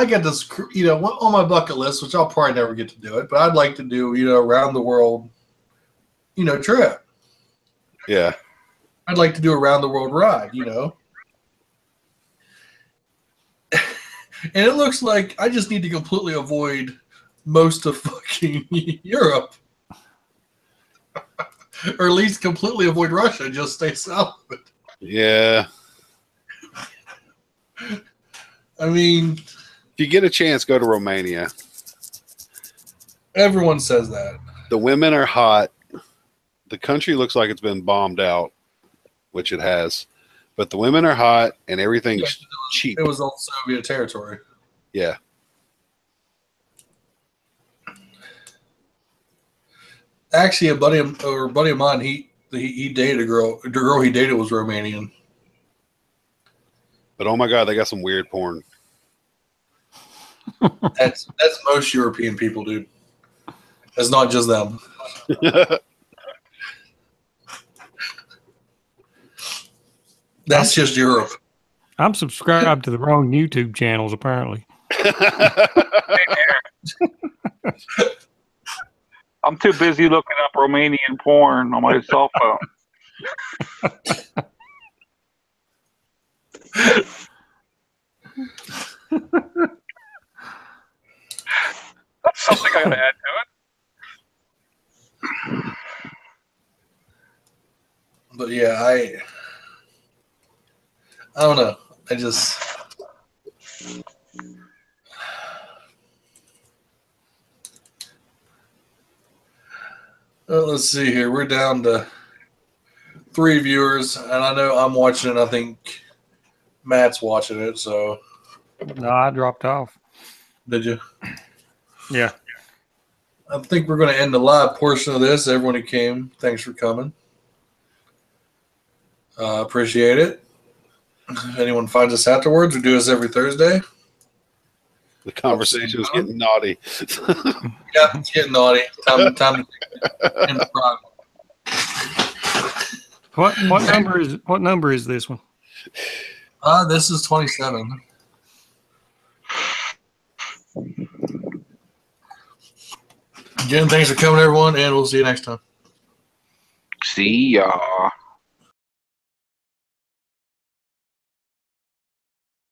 Speaker 1: got this, on my bucket list, which I'll probably never get to do it, but I'd like to do, around the world, trip.
Speaker 5: Yeah.
Speaker 1: I'd like to do a round the world ride, And it looks like I just need to completely avoid most of fucking Europe. Or at least completely avoid Russia. Just stay south of it.
Speaker 5: Yeah.
Speaker 1: I mean,
Speaker 5: if you get a chance, go to Romania.
Speaker 1: Everyone says that.
Speaker 5: The women are hot. The country looks like it's been bombed out, which it has. But the women are hot and everything's cheap.
Speaker 1: It was old Soviet territory.
Speaker 5: Yeah.
Speaker 1: Actually, a buddy of mine, he dated a girl. The girl he dated was Romanian.
Speaker 5: But oh my God, they got some weird porn.
Speaker 1: That's most European people, dude. It's not just them. That's just Europe.
Speaker 3: I'm subscribed to the wrong YouTube channels, apparently.
Speaker 2: I'm too busy looking up Romanian porn on my cell phone. That's something I gotta add to it.
Speaker 1: But yeah, I don't know. I just let's see here. We're down to 3 viewers, and I know I'm watching it. I think Matt's watching it. So
Speaker 3: No, I dropped off.
Speaker 1: did you?
Speaker 3: Yeah.
Speaker 1: I think we're going to end the live portion of this. Everyone who came, thanks for coming. Appreciate it. If anyone finds us afterwards, we do this every Thursday.
Speaker 5: The conversation is getting naughty.
Speaker 1: Yeah, it's getting naughty. Time to improv.
Speaker 3: What number is this one?
Speaker 1: This is 27. Again, thanks for coming, everyone, and we'll see you next time.
Speaker 2: See ya.